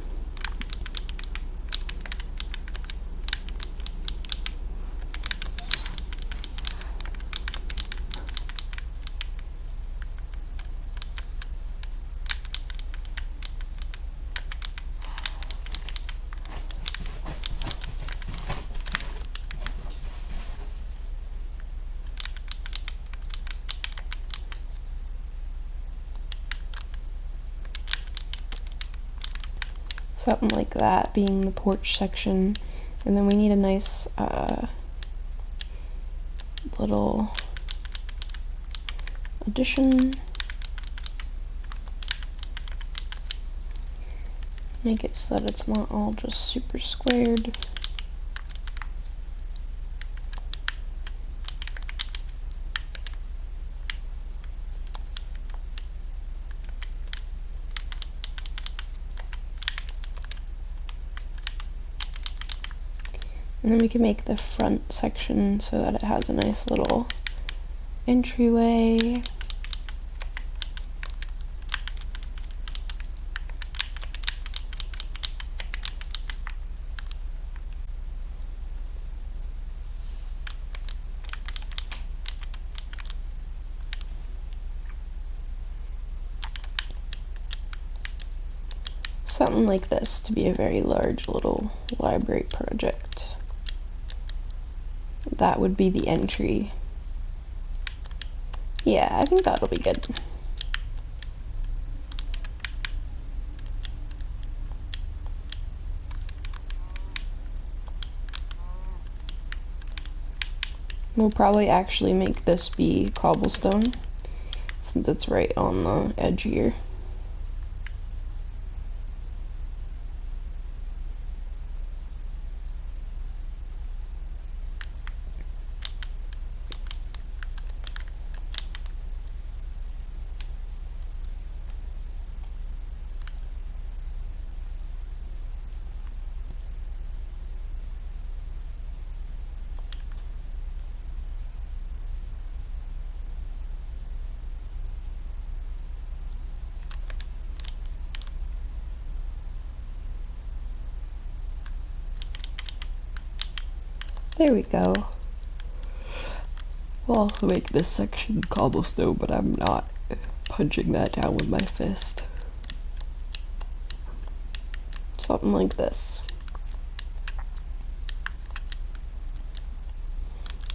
Something like that being the porch section, and then we need a nice little addition. Make it so that it's not all just super squared. And then we can make the front section so that it has a nice little entryway. Something like this to be a very large little library project. That would be the entry. Yeah, I think that'll be good. We'll probably actually make this be cobblestone, since it's right on the edge here. There we go. We'll also make this section cobblestone, but I'm not punching that down with my fist. Something like this.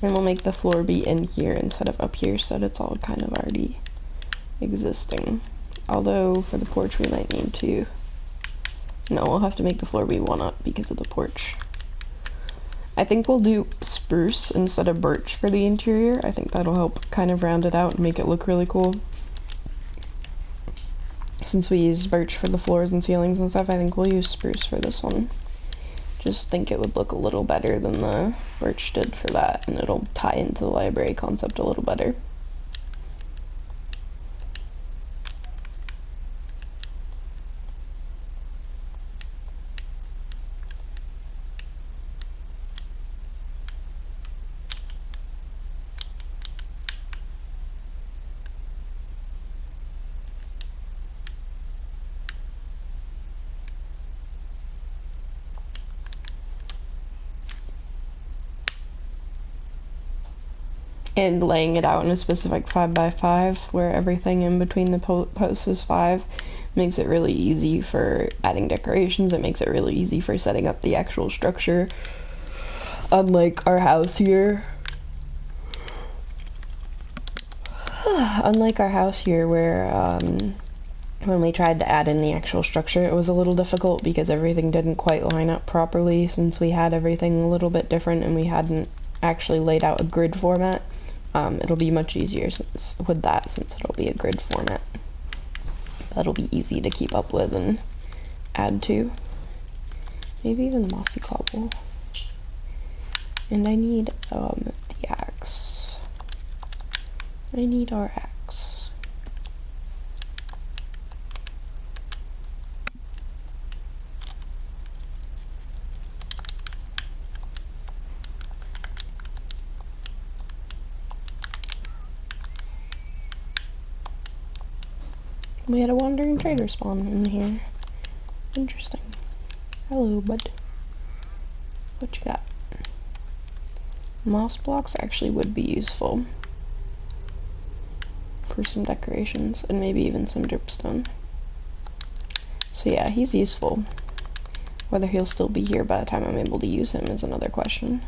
And we'll make the floor be in here instead of up here, so that it's all kind of already existing. Although, for the porch we might need to... No, we'll have to make the floor be one up because of the porch. I think we'll do spruce instead of birch for the interior. I think that'll help kind of round it out and make it look really cool. Since we used birch for the floors and ceilings and stuff, I think we'll use spruce for this one. Just think it would look a little better than the birch did for that, and it'll tie into the library concept a little better. And laying it out in a specific 5x5 where everything in between the posts is 5 makes it really easy for adding decorations. It makes it really easy for setting up the actual structure. unlike our house here, where when we tried to add in the actual structure, it was a little difficult because everything didn't quite line up properly, since we had everything a little bit different and we hadn't actually laid out a grid format. It'll be much easier since it'll be a grid format. That'll be easy to keep up with and add to. Maybe even the mossy cobble. And I need the axe. I need our axe. We had a wandering trader spawn in here. Interesting. Hello, bud. What you got? Moss blocks actually would be useful for some decorations, and maybe even some dripstone. So yeah, he's useful. Whether he'll still be here by the time I'm able to use him is another question.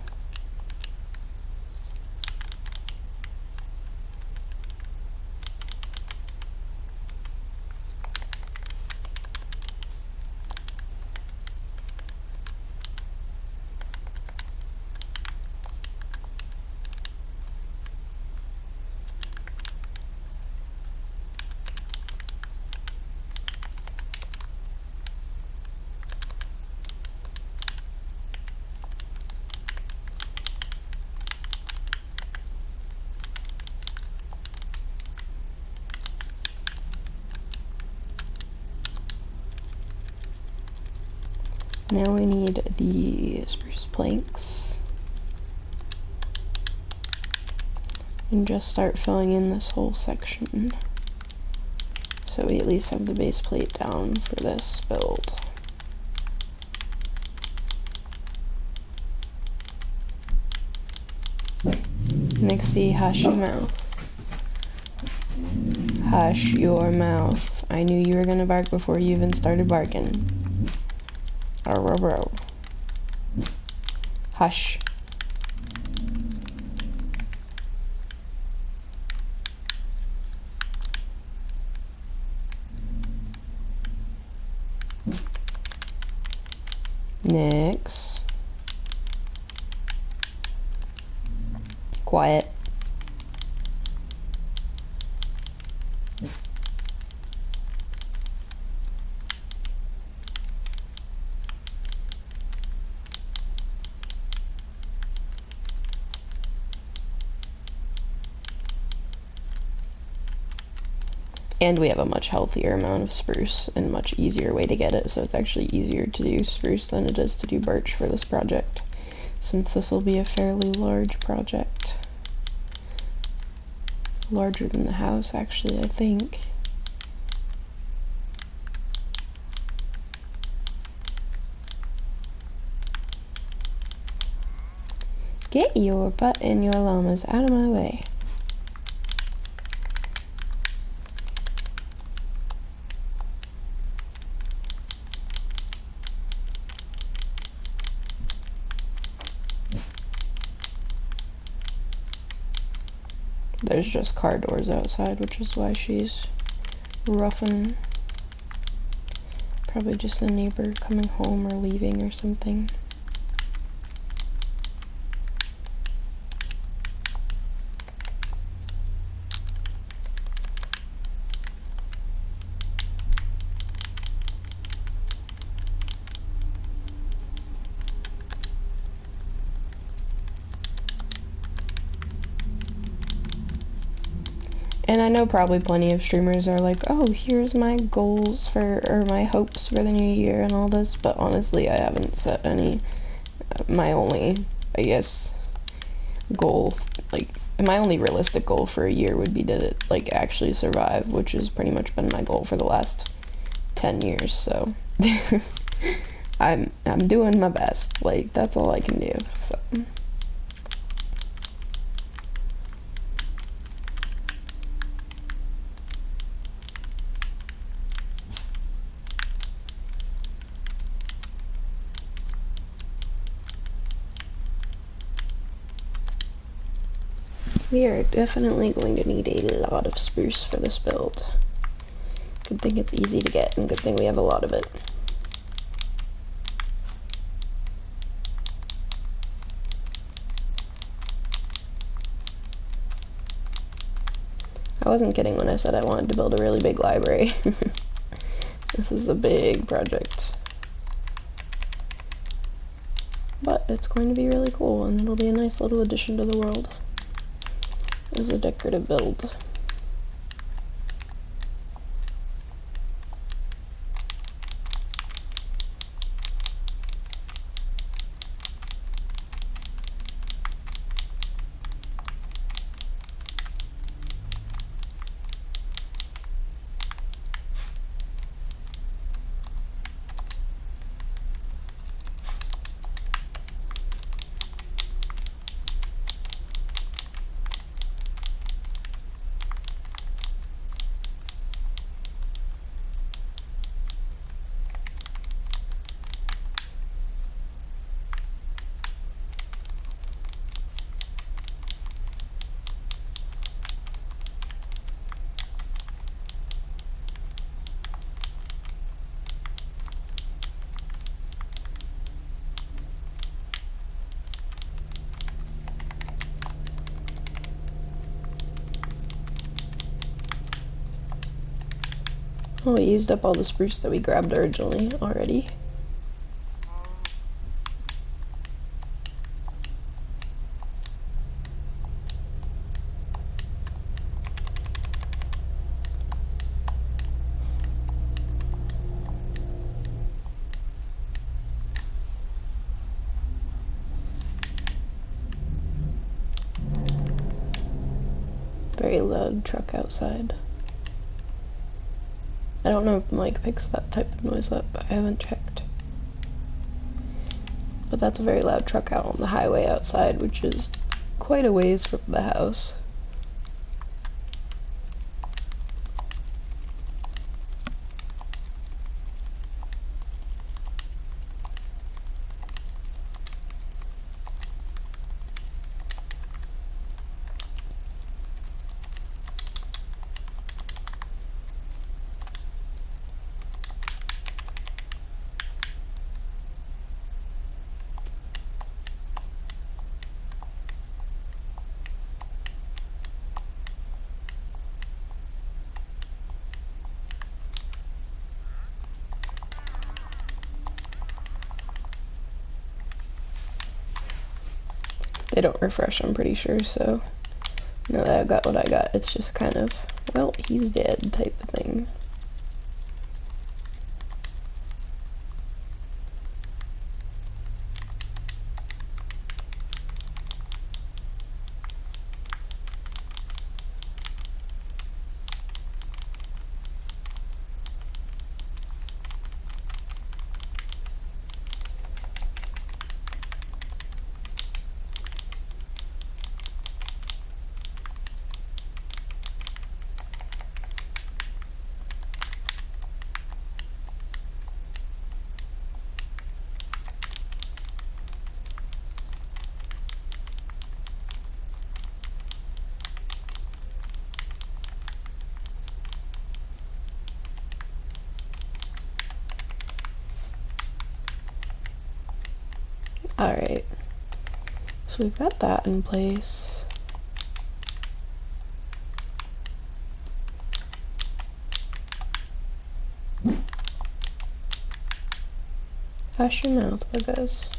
Now we need the spruce planks. And just start filling in this whole section. So we at least have the base plate down for this build. Nixie, hush your mouth. Hush your mouth. I knew you were gonna bark before you even started barking. Arr, hush. Next. Quiet. And we have a much healthier amount of spruce and much easier way to get it, so it's actually easier to do spruce than it is to do birch for this project, since this will be a fairly large project. Larger than the house, actually, I think. Get your butt and your llamas out of my way. There's just car doors outside, which is why she's roughing. Probably just a neighbor coming home or leaving or something. And I know probably plenty of streamers are like, oh, here's my goals or my hopes for the new year and all this, but honestly, I haven't set any. My only, I guess, goal, like, my only realistic goal for a year would be to, like, actually survive, which has pretty much been my goal for the last 10 years, so. I'm doing my best, like, that's all I can do, so. We are definitely going to need a lot of spruce for this build. Good thing it's easy to get, and good thing we have a lot of it. I wasn't kidding when I said I wanted to build a really big library. This is a big project. But it's going to be really cool, and it'll be a nice little addition to the world as a decorative build. Oh, we used up all the spruce that we grabbed originally already. Very loud truck outside. I don't know if the mic picks that type of noise up, I haven't checked. But that's a very loud truck out on the highway outside, which is quite a ways from the house. They don't refresh, I'm pretty sure, so now that I've got what I got, it's just kind of, well, he's dead type of thing. Alright, so we've got that in place. Hush your mouth, buggers.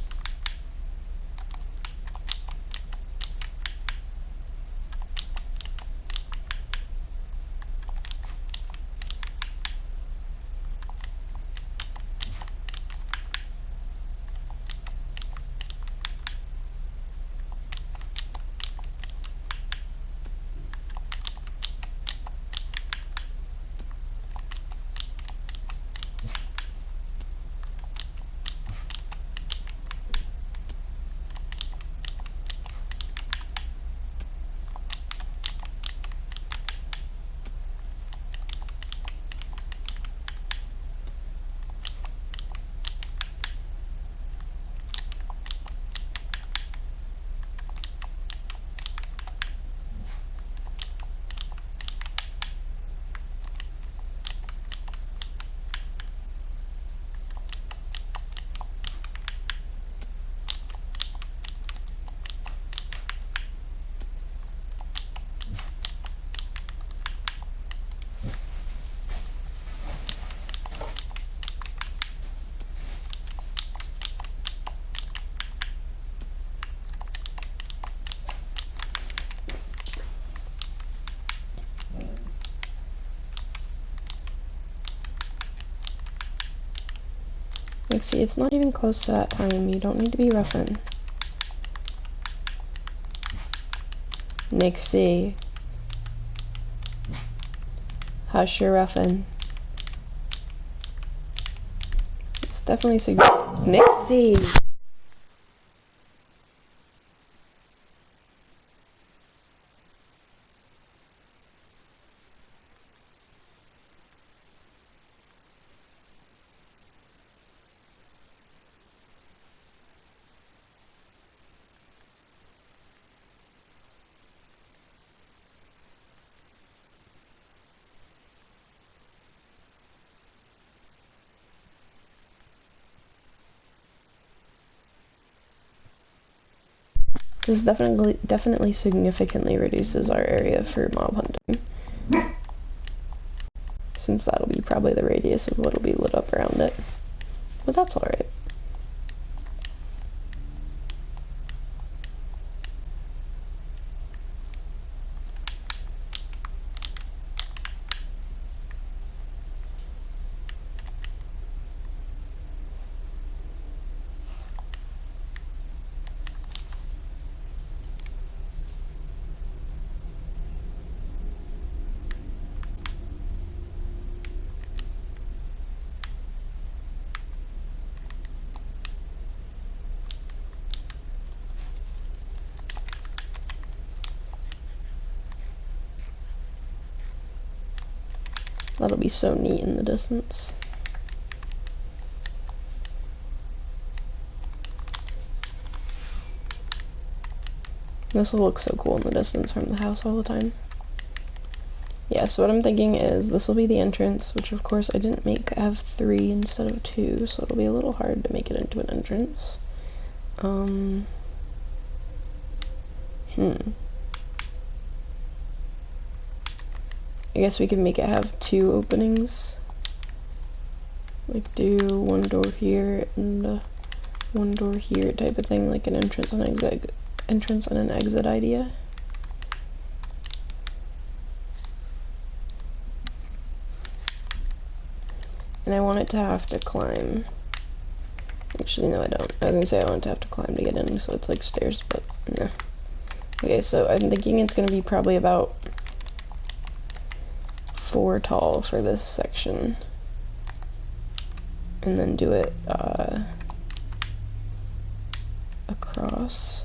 Like, see, it's not even close to that time. You don't need to be roughing. Nixie. Hush your roughing. It's definitely Nixie! This definitely significantly reduces our area for mob hunting, since that'll be probably the radius of what'll be lit up around it. But that's alright. That'll be so neat in the distance. This will look so cool in the distance from the house all the time. Yeah, so what I'm thinking is this will be the entrance, which of course I didn't have 3 instead of 2, so it'll be a little hard to make it into an entrance. I guess we can make it have 2 openings. Like do 1 door here and 1 door here type of thing, like an entrance and an exit idea. And I want it to have to climb. Actually, no, I don't. I was gonna say I want it to have to climb to get in, so it's like stairs, but no. Okay, so I'm thinking it's gonna be probably about 4 tall for this section. And then do it across.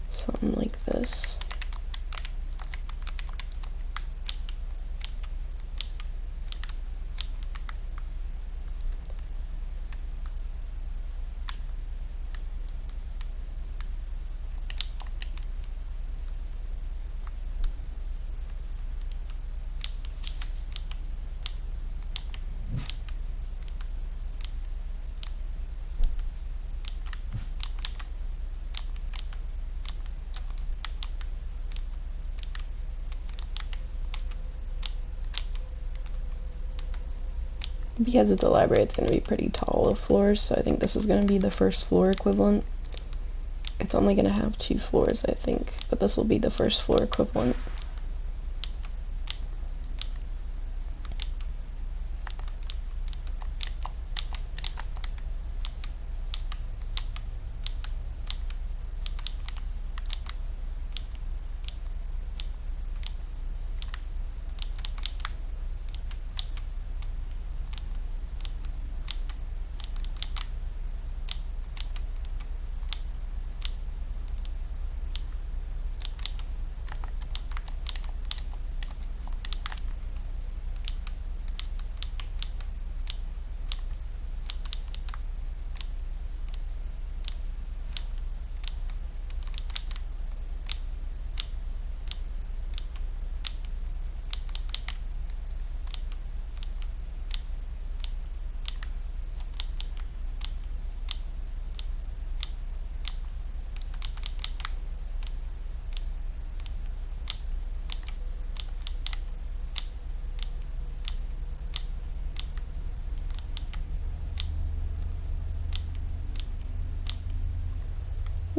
Something like this. Because it's a library, it's going to be pretty tall of floors, so I think this is going to be the first floor equivalent. It's only going to have 2 floors, I think, but this will be the first floor equivalent.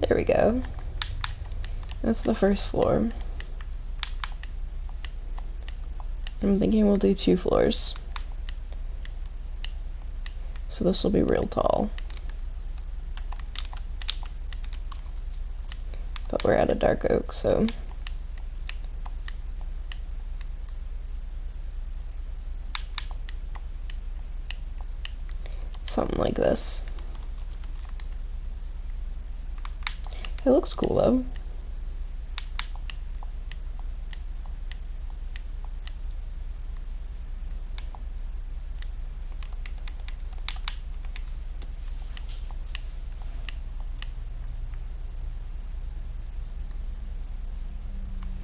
There we go. That's the first floor. I'm thinking we'll do 2 floors. So this will be real tall. But we're at a dark oak, so something like this. It looks cool though.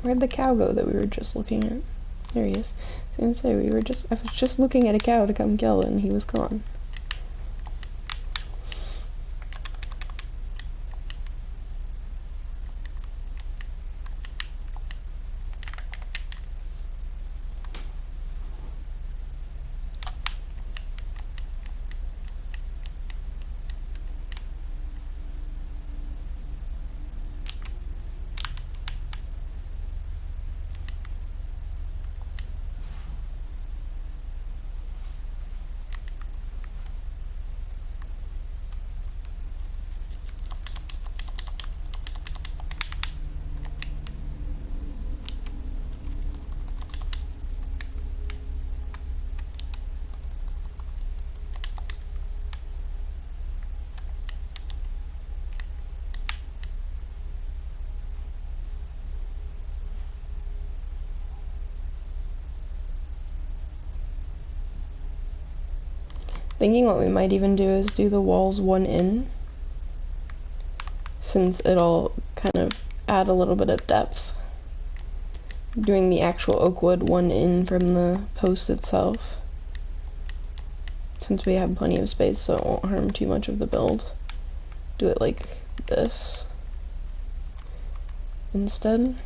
Where'd the cow go that we were just looking at? There he is. I was gonna say, I was just looking at a cow to come kill it and he was gone. Thinking what we might even do is do the walls one in, since it'll kind of add a little bit of depth. Doing the actual oak wood one in from the post itself, since we have plenty of space so it won't harm too much of the build. Do it like this instead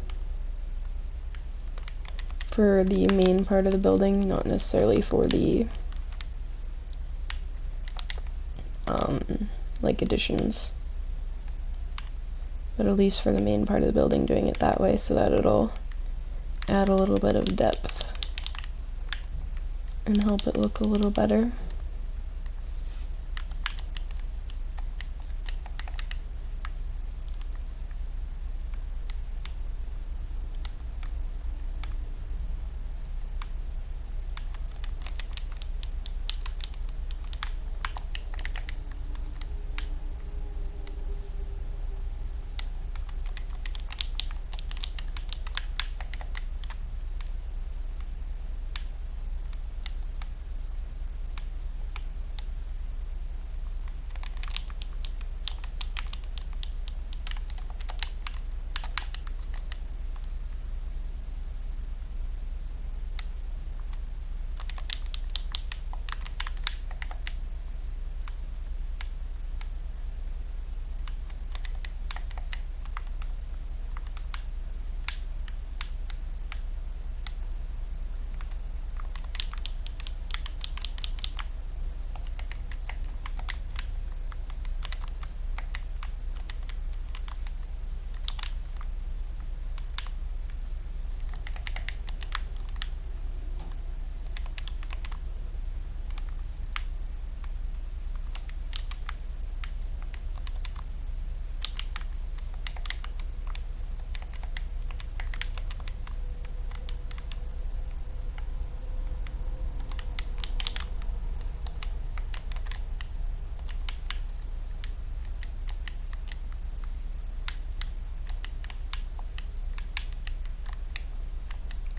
for the main part of the building, not necessarily for the like additions, but at least for the main part of the building, doing it that way so that it'll add a little bit of depth and help it look a little better.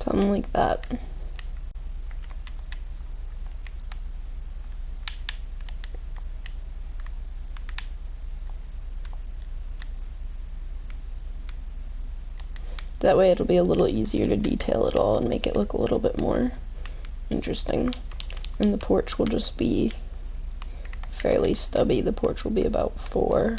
Something like that. That way it'll be a little easier to detail it all and make it look a little bit more interesting. And the porch will just be fairly stubby. The porch will be about 4.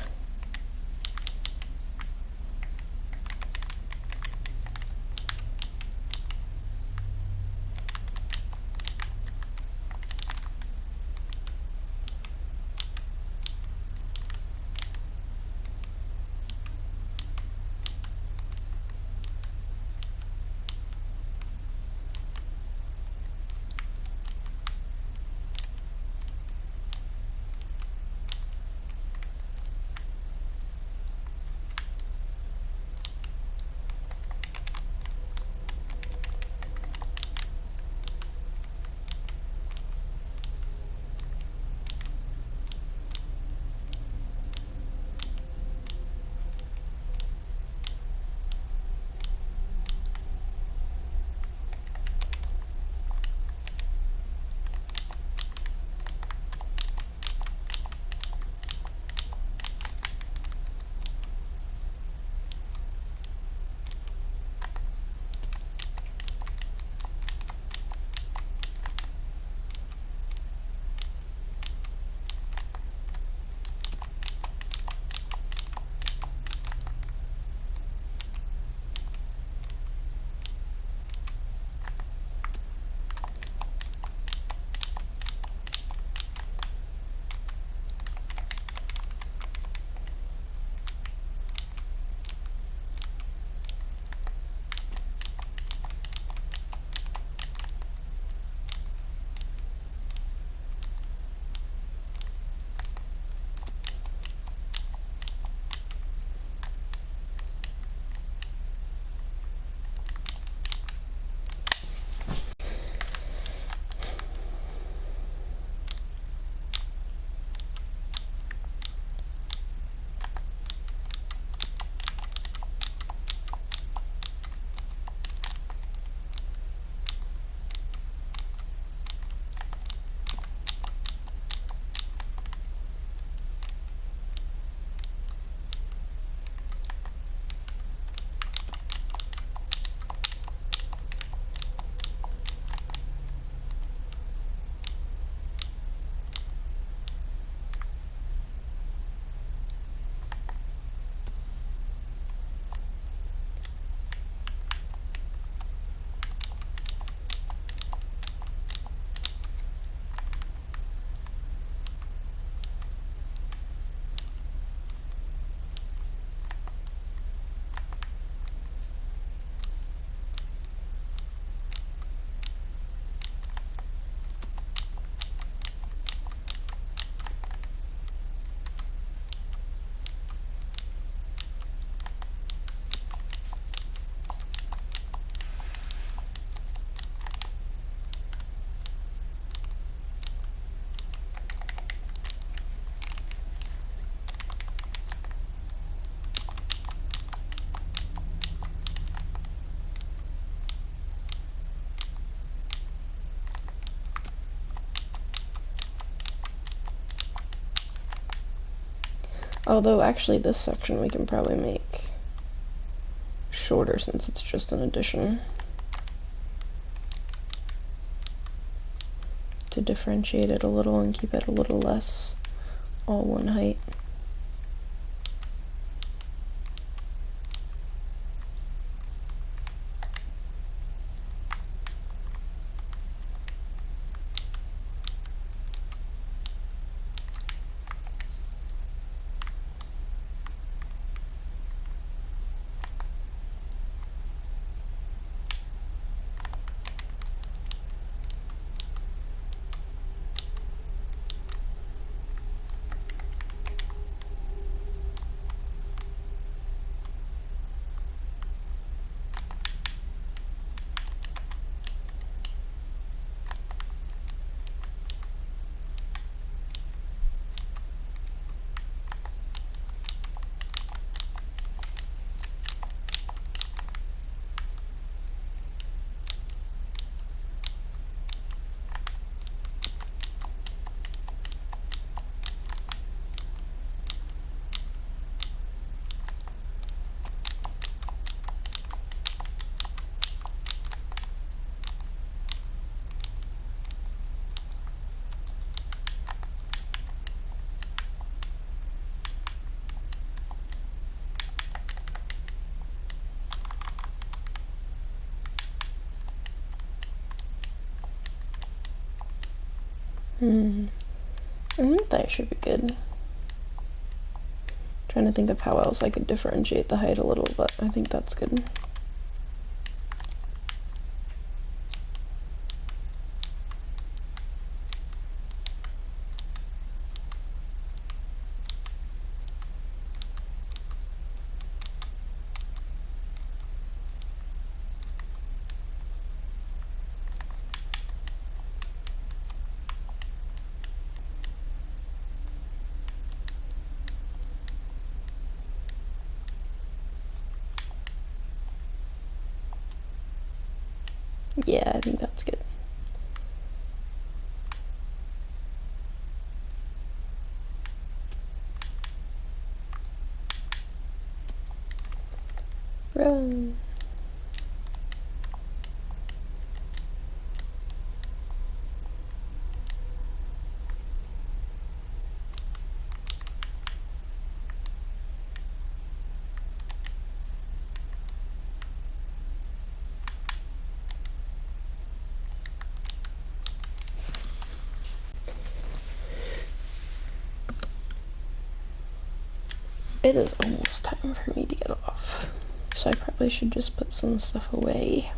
Although, actually, this section we can probably make shorter since it's just an addition. To differentiate it a little and keep it a little less all one height. I think that should be good. Trying to think of how else I could differentiate the height a little, but I think that's good. Yeah, I think that's good. Run. It is almost time for me to get off, so I probably should just put some stuff away.